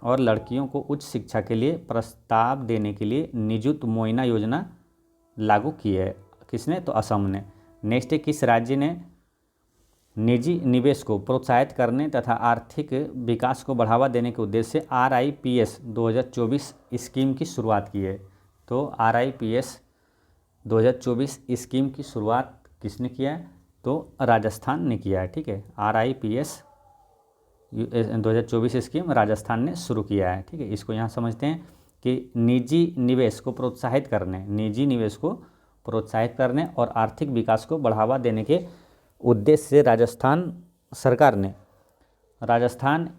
और लड़कियों को उच्च शिक्षा के लिए प्रस्ताव देने के लिए निजुत मोइना योजना लागू की है। किसने? तो असम ने। नेक्स्ट है, किस राज्य ने निजी निवेश को प्रोत्साहित करने तथा आर्थिक विकास को बढ़ावा देने के उद्देश्य से RIPS 2024 स्कीम की शुरुआत की है? तो RIPS 2024 स्कीम की शुरुआत किसने किया है? तो राजस्थान ने किया है। ठीक है, RIPS 2024 स्कीम राजस्थान ने शुरू किया है। ठीक है, इसको यहाँ समझते हैं कि निजी निवेश को प्रोत्साहित करने और आर्थिक विकास को बढ़ावा देने के उद्देश्य से राजस्थान सरकार ने राजस्थान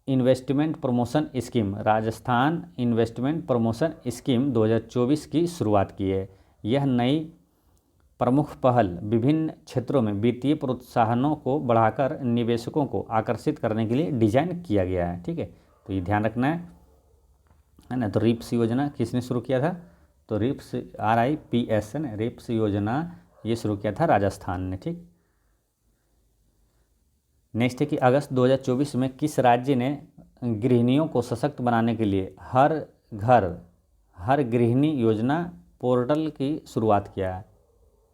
इन्वेस्टमेंट प्रमोशन स्कीम 2024 की शुरुआत की है। यह नई प्रमुख पहल विभिन्न क्षेत्रों में वित्तीय प्रोत्साहनों को बढ़ाकर निवेशकों को आकर्षित करने के लिए डिजाइन किया गया है। ठीक है, तो ये ध्यान रखना है ना। तो रिप्स योजना किसने शुरू किया था? तो रिप्स RIPS है ना, रिप्स योजना ये शुरू किया था राजस्थान ने। ठीक, नेक्स्ट है कि अगस्त 2024 में किस राज्य ने गृहिणियों को सशक्त बनाने के लिए हर गृहिणी योजना पोर्टल की शुरुआत किया है?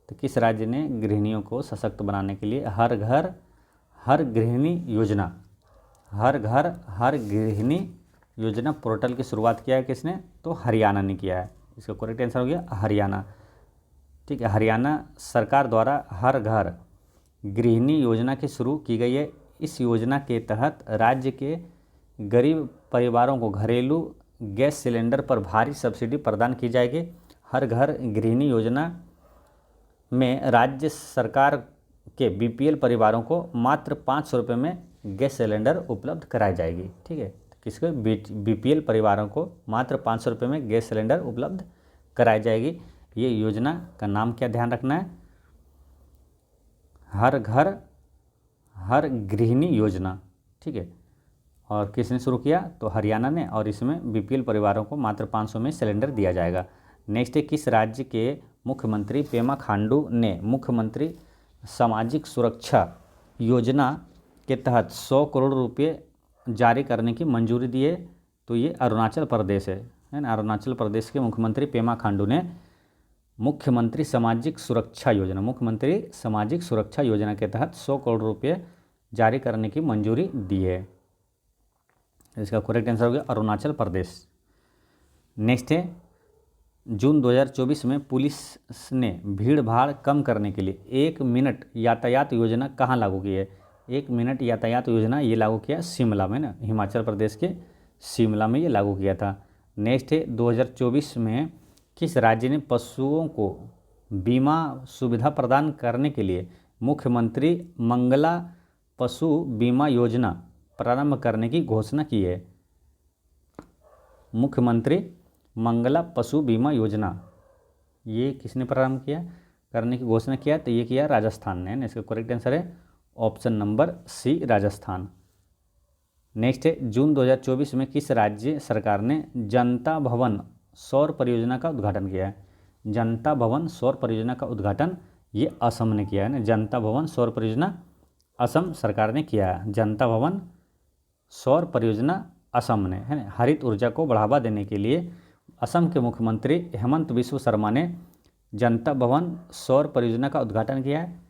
तो किस राज्य ने गृहिणियों को सशक्त बनाने के लिए हर गृहिणी योजना पोर्टल की शुरुआत किया है? किसने? तो हरियाणा ने किया है। इसका करेक्ट आंसर हो गया हरियाणा। ठीक है, हरियाणा सरकार द्वारा हर घर गृहिणी योजना की शुरू की गई है। इस योजना के तहत राज्य के गरीब परिवारों को घरेलू गैस सिलेंडर पर भारी सब्सिडी प्रदान की जाएगी। हर घर गृहिणी योजना में राज्य सरकार के BPL परिवारों को मात्र 500 रुपये में गैस सिलेंडर उपलब्ध कराई जाएगी। ठीक है, किसको? BPL परिवारों को मात्र 500 रुपये में गैस सिलेंडर उपलब्ध कराई जाएगी। ये योजना का नाम क्या ध्यान रखना है? हर गृहिणी योजना। ठीक है, और किसने शुरू किया? तो हरियाणा ने, और इसमें BPL परिवारों को मात्र 500 में सिलेंडर दिया जाएगा। नेक्स्ट है, किस राज्य के मुख्यमंत्री पेमा खांडू ने मुख्यमंत्री सामाजिक सुरक्षा योजना के तहत 100 करोड़ रुपये जारी करने की मंजूरी दी है? तो ये अरुणाचल प्रदेश है ना। अरुणाचल प्रदेश के मुख्यमंत्री पेमा खांडू ने मुख्यमंत्री सामाजिक सुरक्षा योजना के तहत 100 करोड़ रुपये जारी करने की मंजूरी दी है। इसका करेक्ट आंसर हो गया अरुणाचल प्रदेश। नेक्स्ट है, जून 2024 में पुलिस ने भीड़ भाड़ कम करने के लिए 1 मिनट यातायात योजना कहाँ लागू की है? 1 मिनट यातायात योजना ये लागू किया शिमला में ना, हिमाचल प्रदेश के शिमला में ये लागू किया था। नेक्स्ट है, 2024 में किस राज्य ने पशुओं को बीमा सुविधा प्रदान करने के लिए मुख्यमंत्री मंगला पशु बीमा योजना प्रारंभ करने की घोषणा की है? मुख्यमंत्री मंगला पशु बीमा योजना, ये किसने प्रारंभ किया, करने की घोषणा किया? तो ये किया राजस्थान ने, है ना। इसका करेक्ट आंसर है option number C, Rajasthan. Next है, जून 2024 में किस राज्य सरकार ने जनता भवन सौर परियोजना का उद्घाटन किया है? जनता भवन सौर परियोजना का उद्घाटन ये असम ने किया है ना। जनता भवन सौर परियोजना असम सरकार ने किया है। जनता भवन सौर परियोजना असम ने, है ना। हरित ऊर्जा को बढ़ावा देने के लिए असम के मुख्यमंत्री हेमंत बिस्व शर्मा ने जनता भवन सौर परियोजना का उद्घाटन किया है।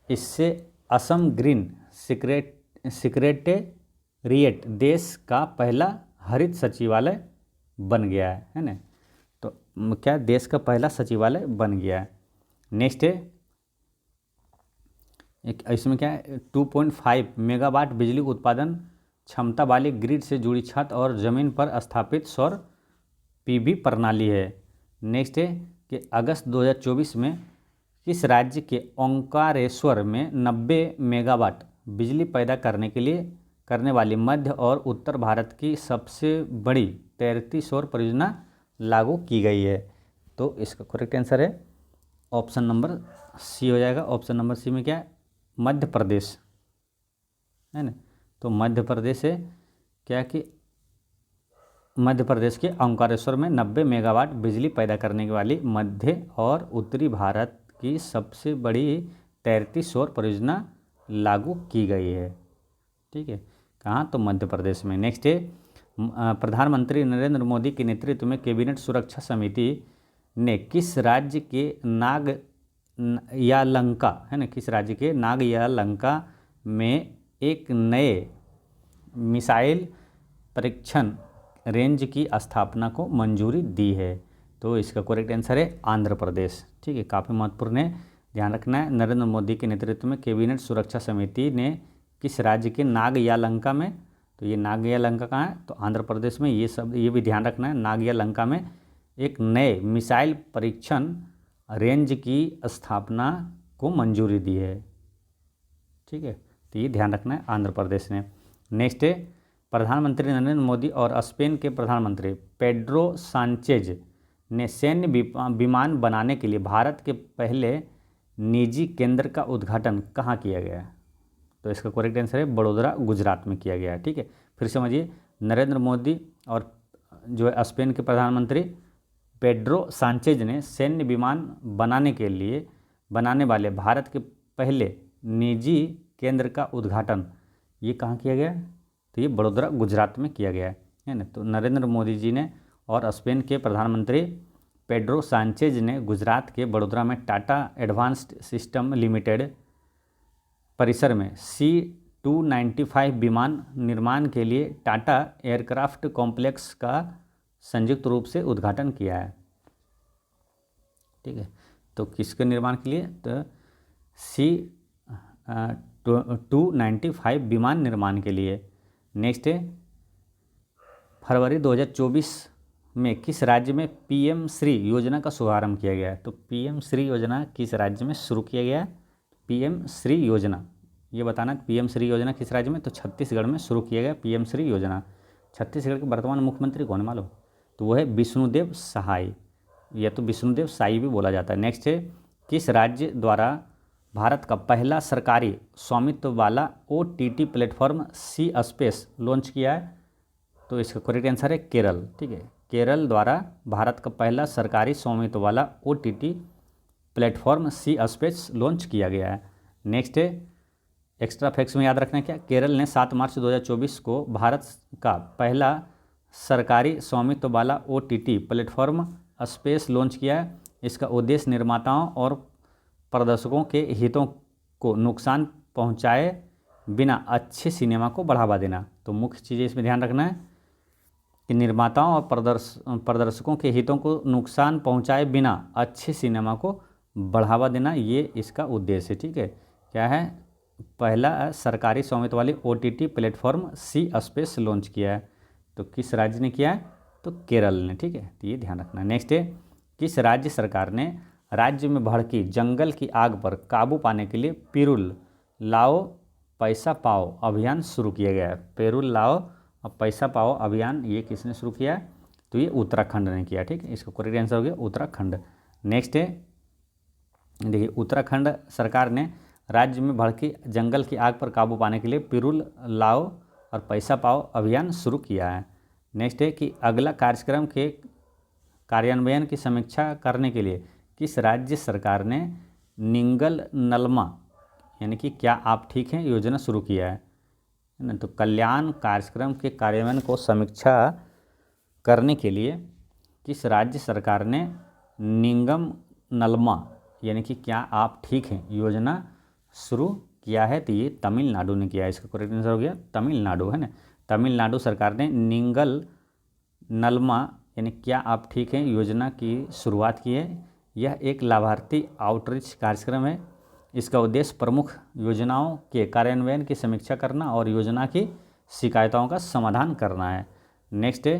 इससे असम ग्रीन सेक्रेटेरिएट देश का पहला हरित सचिवालय बन गया है ना। तो क्या देश का पहला सचिवालय बन गया है। नेक्स्ट है, इसमें क्या है, 2.5 मेगावाट बिजली उत्पादन क्षमता वाली ग्रिड से जुड़ी छत और ज़मीन पर स्थापित सौर पीवी प्रणाली है। नेक्स्ट है कि अगस्त 2024 में किस राज्य के ओंकारेश्वर में 90 मेगावाट बिजली पैदा करने वाली मध्य और उत्तर भारत की सबसे बड़ी तैरती सौर परियोजना लागू की गई है? तो इसका करेक्ट आंसर है ऑप्शन नंबर सी हो जाएगा। ऑप्शन नंबर सी में क्या है, मध्य प्रदेश, है ना। तो मध्य प्रदेश है क्या कि मध्य प्रदेश के ओंकारेश्वर में 90 मेगावाट बिजली पैदा करने वाली मध्य और उत्तरी भारत की सबसे बड़ी तैरती सौर परियोजना लागू की गई है। ठीक है, कहाँ, तो मध्य प्रदेश में। नेक्स्ट है, प्रधानमंत्री नरेंद्र मोदी के नेतृत्व में कैबिनेट सुरक्षा समिति ने किस राज्य के नागयालंका, है ना, किस राज्य के नागयालंका में एक नए मिसाइल परीक्षण रेंज की स्थापना को मंजूरी दी है? तो इसका करेक्ट आंसर है आंध्र प्रदेश। ठीक है, काफ़ी महत्वपूर्ण है, ध्यान रखना है। नरेंद्र मोदी के नेतृत्व में कैबिनेट सुरक्षा समिति ने किस राज्य के नागयालंका में, तो ये नागयालंका कहाँ है, तो आंध्र प्रदेश में। ये शब्द ये भी ध्यान रखना है, नागयालंका में एक नए मिसाइल परीक्षण रेंज की स्थापना को मंजूरी दी है। ठीक है, तो ये ध्यान रखना है, आंध्र प्रदेश ने। नेक्स्ट है, प्रधानमंत्री नरेंद्र मोदी और स्पेन के प्रधानमंत्री पेड्रो सांचेज ने सैन्य विमान बनाने के लिए भारत के पहले निजी केंद्र का उद्घाटन कहाँ किया गया? तो इसका करेक्ट आंसर है बड़ोदरा, गुजरात में किया गया है। ठीक है, फिर समझिए, नरेंद्र मोदी और जो है स्पेन के प्रधानमंत्री पेड्रो सांचेज ने सैन्य विमान बनाने वाले भारत के पहले निजी केंद्र का उद्घाटन ये कहाँ किया गया? तो ये बड़ोदरा, गुजरात में किया गया है ना। तो नरेंद्र मोदी जी ने और स्पेन के प्रधानमंत्री पेड्रो सांचेज ने गुजरात के बड़ोदरा में टाटा एडवांस्ड सिस्टम लिमिटेड परिसर में C-295 विमान निर्माण के लिए टाटा एयरक्राफ्ट कॉम्प्लेक्स का संयुक्त रूप से उद्घाटन किया है। ठीक है, तो किसके निर्माण के लिए? तो C-295 विमान निर्माण के लिए। नेक्स्ट है, फरवरी 2024 में किस राज्य में PM श्री योजना का शुभारंभ किया गया है? तो PM श्री योजना किस राज्य में शुरू किया गया है? PM श्री योजना ये बताना, PM श्री योजना किस राज्य में? तो छत्तीसगढ़ में शुरू किया गया PM श्री योजना। छत्तीसगढ़ के वर्तमान मुख्यमंत्री कौन है मालूम? तो वो है विष्णुदेव साय, या तो विष्णुदेव साई भी बोला जाता है। नेक्स्ट है, किस राज्य द्वारा भारत का पहला सरकारी स्वामित्व वाला OTT प्लेटफॉर्म सी स्पेस लॉन्च किया है? तो इसका करेक्ट आंसर है केरल। ठीक है, केरल द्वारा भारत का पहला सरकारी स्वामित्व वाला OTT प्लेटफॉर्म सी स्पेस लॉन्च किया गया है। नेक्स्ट है, एक्स्ट्रा फैक्ट्स में याद रखना क्या, केरल ने 7 मार्च 2024 को भारत का पहला सरकारी स्वामित्व वाला OTT प्लेटफॉर्म स्पेस लॉन्च किया है। इसका उद्देश्य निर्माताओं और प्रदर्शकों के हितों को नुकसान पहुंचाए बिना अच्छे सिनेमा को बढ़ावा देना। तो मुख्य चीज़ें इसमें ध्यान रखना है कि निर्माताओं और प्रदर्शकों के हितों को नुकसान पहुंचाए बिना अच्छे सिनेमा को बढ़ावा देना, ये इसका उद्देश्य है। ठीक है, क्या है, पहला सरकारी स्वामित्व वाली OTT प्लेटफॉर्म सी स्पेस लॉन्च किया है। तो किस राज्य ने किया है? तो केरल ने। ठीक है, तो ये ध्यान रखना। नेक्स्ट है, किस राज्य सरकार ने राज्य में भड़की जंगल की आग पर काबू पाने के लिए पिरुल, लाओ पैसा पाओ अभियान शुरू किया गया है। पेरोल लाओ और पैसा पाओ अभियान ये किसने शुरू किया है? तो ये उत्तराखंड ने किया। ठीक है, इसका करेक्ट आंसर हो गया उत्तराखंड। नेक्स्ट है, देखिए उत्तराखंड सरकार ने राज्य में भड़की जंगल की आग पर काबू पाने के लिए पेरोल लाओ और पैसा पाओ अभियान शुरू किया है। नेक्स्ट है कि अगला कार्यक्रम के कार्यान्वयन की समीक्षा करने के लिए किस राज्य सरकार ने निंगल नलमा यानी कि क्या आप ठीक हैं योजना शुरू किया है ना। तो कल्याण कार्यक्रम के कार्यान्वयन को समीक्षा करने के लिए किस राज्य सरकार ने निंगम नलमा यानी कि क्या आप ठीक हैं योजना शुरू किया है? तो ये तमिलनाडु ने किया है। इसका करेक्ट आंसर हो गया तमिलनाडु, है ना। तमिलनाडु सरकार ने निंगल नलमा यानी क्या आप ठीक हैं योजना की शुरुआत की है। यह एक लाभार्थी आउटरीच कार्यक्रम है। इसका उद्देश्य प्रमुख योजनाओं के कार्यान्वयन की समीक्षा करना और योजना की शिकायतों का समाधान करना है। नेक्स्ट है,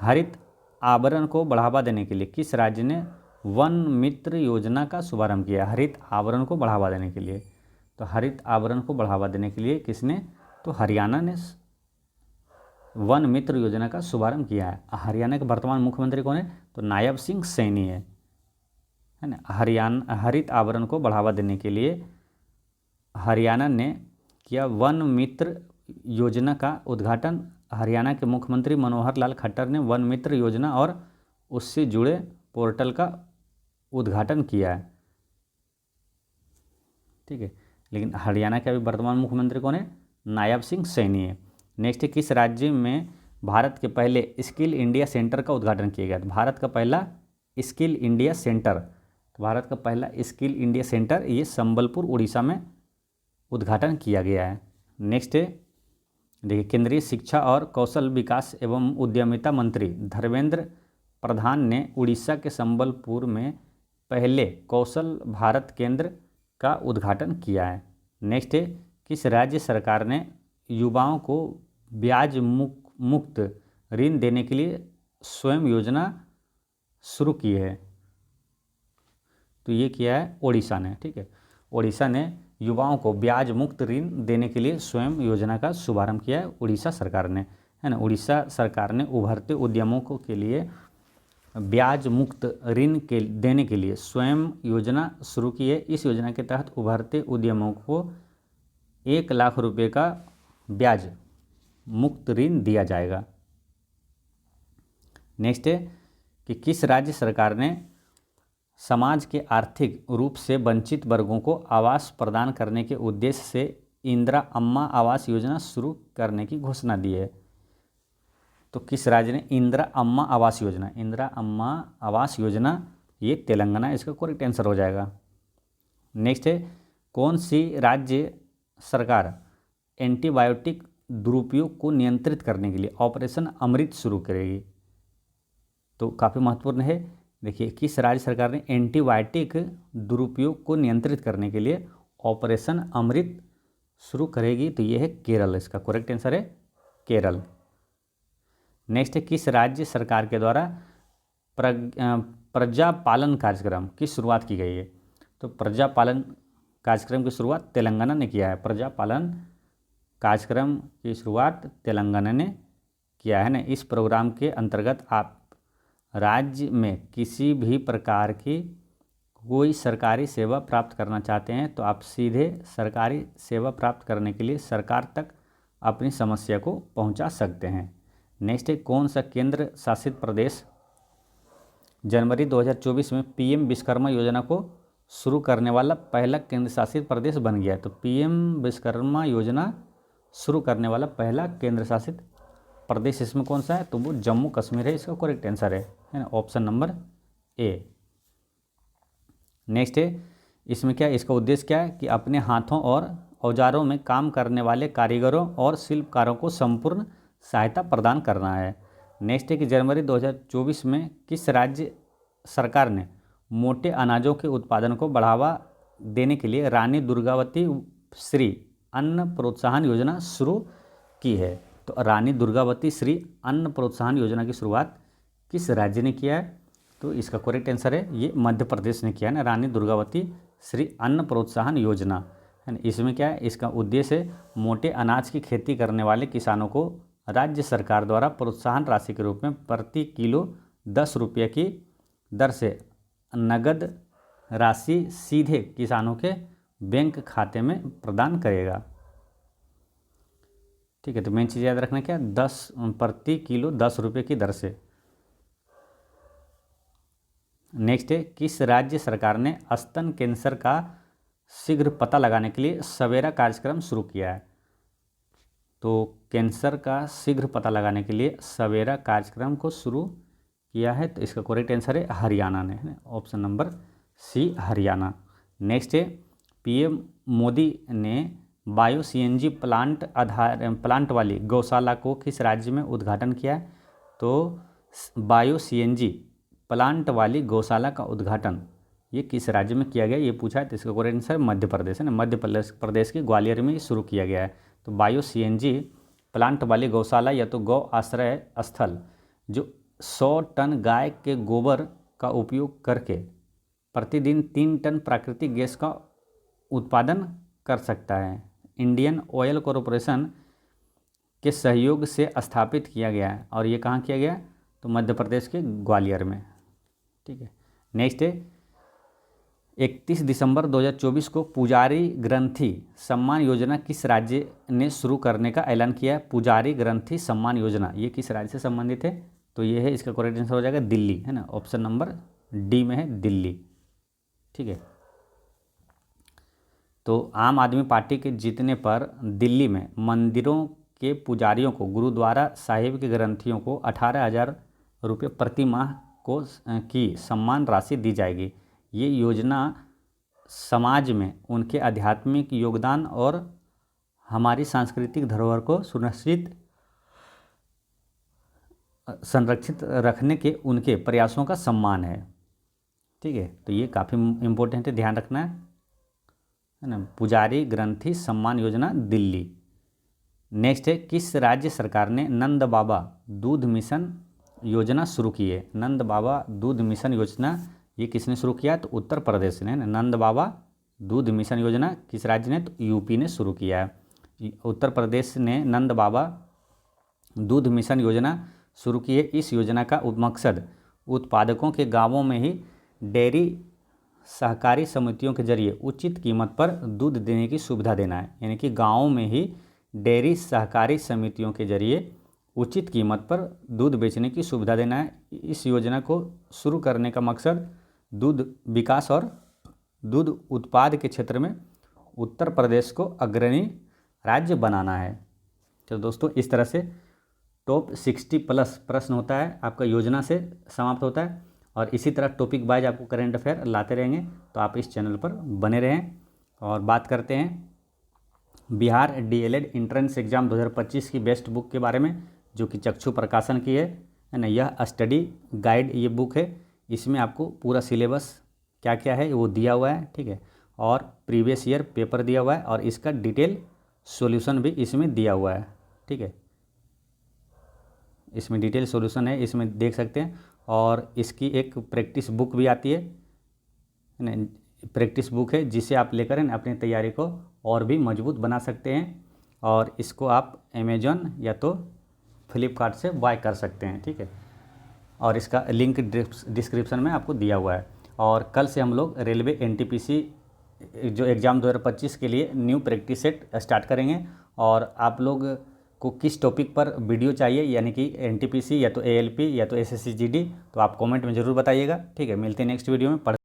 हरित आवरण को बढ़ावा देने के लिए किस राज्य ने वन मित्र योजना का शुभारंभ किया? हरित आवरण को बढ़ावा देने के लिए, तो हरित आवरण को बढ़ावा देने के लिए किसने? तो हरियाणा ने वन मित्र योजना का शुभारंभ किया है। हरियाणा के वर्तमान मुख्यमंत्री कौन है? तो नायब सिंह सैनी है ना। हरियाणा हरित आवरण को बढ़ावा देने के लिए हरियाणा ने किया वन मित्र योजना का उद्घाटन। हरियाणा के मुख्यमंत्री मनोहर लाल खट्टर ने वन मित्र योजना और उससे जुड़े पोर्टल का उद्घाटन किया है। ठीक है, लेकिन हरियाणा के अभी वर्तमान मुख्यमंत्री कौन है? नायब सिंह सैनी है। नेक्स्ट है, किस राज्य में भारत के पहले स्किल इंडिया सेंटर का उद्घाटन किया गया? भारत का पहला स्किल इंडिया सेंटर, भारत का पहला स्किल इंडिया सेंटर ये संबलपुर उड़ीसा में उद्घाटन किया गया है। नेक्स्ट है, देखिए केंद्रीय शिक्षा और कौशल विकास एवं उद्यमिता मंत्री धर्मेंद्र प्रधान ने उड़ीसा के संबलपुर में पहले कौशल भारत केंद्र का उद्घाटन किया है। नेक्स्ट है, किस राज्य सरकार ने युवाओं को ब्याज मुक्त ऋण देने के लिए स्वयं योजना शुरू की है? तो ये किया है ओडिशा ने। ठीक है, ओडिशा ने युवाओं को ब्याज मुक्त ऋण देने के लिए स्वयं योजना का शुभारंभ किया है उड़ीसा सरकार ने, है ना। उड़ीसा सरकार ने उभरते उद्यमों के लिए ब्याज मुक्त ऋण के देने के लिए स्वयं योजना शुरू की है। इस योजना के तहत उभरते उद्यमों को 1 लाख रुपए का ब्याज मुक्त ऋण दिया जाएगा। नेक्स्ट है कि किस राज्य सरकार ने समाज के आर्थिक रूप से वंचित वर्गों को आवास प्रदान करने के उद्देश्य से इंदिरा अम्मा आवास योजना शुरू करने की घोषणा दी है? तो किस राज्य ने इंदिरा अम्मा आवास योजना, इंदिरा अम्मा आवास योजना ये तेलंगाना, इसका करेक्ट आंसर हो जाएगा। नेक्स्ट है, कौन सी राज्य सरकार एंटीबायोटिक दुरुपयोग को नियंत्रित करने के लिए ऑपरेशन अमृत शुरू करेगी? तो काफ़ी महत्वपूर्ण है। देखिए, किस राज्य सरकार ने एंटीबायोटिक दुरुपयोग को नियंत्रित करने के लिए ऑपरेशन अमृत शुरू करेगी? तो ये है केरल, इसका करेक्ट आंसर है केरल। नेक्स्ट है, किस राज्य सरकार के द्वारा प्रजापालन कार्यक्रम की शुरुआत की गई है? तो प्रजापालन कार्यक्रम की शुरुआत तेलंगाना ने किया है। प्रजापालन कार्यक्रम की शुरुआत तेलंगाना ने किया है ना। इस प्रोग्राम के अंतर्गत आप राज्य में किसी भी प्रकार की कोई सरकारी सेवा प्राप्त करना चाहते हैं तो आप सीधे सरकारी सेवा प्राप्त करने के लिए सरकार तक अपनी समस्या को पहुंचा सकते हैं। नेक्स्ट है, कौन सा केंद्र शासित प्रदेश जनवरी 2024 में पीएम विश्वकर्मा योजना को शुरू करने वाला पहला केंद्र शासित प्रदेश बन गया है? तो पीएम विश्वकर्मा योजना शुरू करने वाला पहला केंद्र शासित प्रदेश इसमें कौन सा है? तो वो जम्मू कश्मीर है। इसका करेक्ट आंसर है ना, ऑप्शन नंबर ए। नेक्स्ट है, इसमें क्या, इसका उद्देश्य क्या है कि अपने हाथों और औजारों में काम करने वाले कारीगरों और शिल्पकारों को संपूर्ण सहायता प्रदान करना है। नेक्स्ट है कि जनवरी 2024 में किस राज्य सरकार ने मोटे अनाजों के उत्पादन को बढ़ावा देने के लिए रानी दुर्गावती श्री अन्न प्रोत्साहन योजना शुरू की है? तो रानी दुर्गावती श्री अन्न प्रोत्साहन योजना की शुरुआत किस राज्य ने किया है? तो इसका करेक्ट आंसर है ये मध्य प्रदेश ने किया है ना, रानी दुर्गावती श्री अन्न प्रोत्साहन योजना, है ना। इसमें क्या है, इसका उद्देश्य है मोटे अनाज की खेती करने वाले किसानों को राज्य सरकार द्वारा प्रोत्साहन राशि के रूप में प्रति किलो 10 रुपये की दर से नगद राशि सीधे किसानों के बैंक खाते में प्रदान करेगा। ठीक है, तो मेन चीज़ याद रखना क्या, 10 प्रति किलो 10 रुपये की दर से। नेक्स्ट है, किस राज्य सरकार ने स्तन कैंसर का शीघ्र पता लगाने के लिए सवेरा कार्यक्रम शुरू किया है? तो कैंसर का शीघ्र पता लगाने के लिए सवेरा कार्यक्रम को शुरू किया है, तो इसका करेक्ट आंसर है हरियाणा ने, है option number C Haryana. Next है, पीएम मोदी ने बायो सीएनजी प्लांट वाली गौशाला को किस राज्य में उद्घाटन किया है? तो बायो सीएनजी प्लांट वाली गौशाला का उद्घाटन ये किस राज्य में किया गया, ये पूछा है, तो इसका करेक्ट आंसर मध्य प्रदेश है ना। मध्य प्रदेश के ग्वालियर में शुरू किया गया है। तो बायो सीएनजी प्लांट वाली गौशाला या तो गौ आश्रय स्थल जो 100 टन गाय के गोबर का उपयोग करके प्रतिदिन 3 टन प्राकृतिक गैस का उत्पादन कर सकता है, इंडियन ऑयल कॉरपोरेशन के सहयोग से स्थापित किया गया है। और ये कहाँ किया गया? तो मध्य प्रदेश के ग्वालियर में। ठीक है, नेक्स्ट है, 31 दिसंबर 2024 को पुजारी ग्रंथि सम्मान योजना किस राज्य ने शुरू करने का ऐलान किया है? पुजारी ग्रंथि सम्मान योजना ये किस राज्य से संबंधित है? तो ये है, इसका करेक्ट आंसर हो जाएगा दिल्ली, है ना। ऑप्शन नंबर डी में है दिल्ली। ठीक है, तो आम आदमी पार्टी के जीतने पर दिल्ली में मंदिरों के पुजारियों को गुरुद्वारा साहिब के ग्रंथियों को 18,000 रुपये प्रति माह को की सम्मान राशि दी जाएगी। ये योजना समाज में उनके आध्यात्मिक योगदान और हमारी सांस्कृतिक धरोहर को संरक्षित रखने के उनके प्रयासों का सम्मान है। ठीक है, तो ये काफ़ी इम्पोर्टेंट है, ध्यान रखना है ना। पुजारी ग्रंथि सम्मान योजना दिल्ली। नेक्स्ट है, किस राज्य सरकार ने नंद बाबा दूध मिशन योजना शुरू की है? नंद बाबा दूध मिशन योजना ये किसने शुरू किया? तो उत्तर प्रदेश ने, नंद बाबा दूध मिशन योजना किस राज्य ने? तो यूपी ने शुरू किया है। उत्तर प्रदेश ने नंद बाबा दूध मिशन योजना शुरू की है। इस योजना का मकसद उत्पादकों के गांवों में ही डेयरी सहकारी समितियों के जरिए उचित कीमत पर दूध देने की सुविधा देना है। यानी कि गाँवों में ही डेयरी सहकारी समितियों के जरिए उचित कीमत पर दूध बेचने की सुविधा देना है। इस योजना को शुरू करने का मकसद दूध विकास और दूध उत्पाद के क्षेत्र में उत्तर प्रदेश को अग्रणी राज्य बनाना है। तो दोस्तों, इस तरह से टॉप 60+ प्रश्न होता है आपका योजना से समाप्त होता है। और इसी तरह टॉपिक वाइज आपको करंट अफेयर लाते रहेंगे, तो आप इस चैनल पर बने रहें। और बात करते हैं बिहार डीएलएड एंट्रेंस एग्जाम 2025 की बेस्ट बुक के बारे में, जो कि चक्षु प्रकाशन की है ना। यह स्टडी गाइड ये बुक है, इसमें आपको पूरा सिलेबस क्या क्या है वो दिया हुआ है। ठीक है, और प्रीवियस ईयर पेपर दिया हुआ है और इसका डिटेल सॉल्यूशन भी इसमें दिया हुआ है। ठीक है, इसमें डिटेल सॉल्यूशन है, इसमें देख सकते हैं। और इसकी एक प्रैक्टिस बुक भी आती है ना, प्रैक्टिस बुक है जिसे आप लेकर अपनी तैयारी को और भी मजबूत बना सकते हैं। और इसको आप अमेजॉन या तो फ्लिपकार्ट से बाय कर सकते हैं। ठीक है, और इसका लिंक डिस्क्रिप्शन में आपको दिया हुआ है। और कल से हम लोग रेलवे एनटीपीसी जो एग्ज़ाम 2025 के लिए न्यू प्रैक्टिस सेट स्टार्ट करेंगे। और आप लोग को किस टॉपिक पर वीडियो चाहिए, यानी कि एनटीपीसी या तो एएलपी या तो एसएससी जीडी, तो आप कमेंट में ज़रूर बताइएगा। ठीक है, मिलते हैं नेक्स्ट वीडियो में।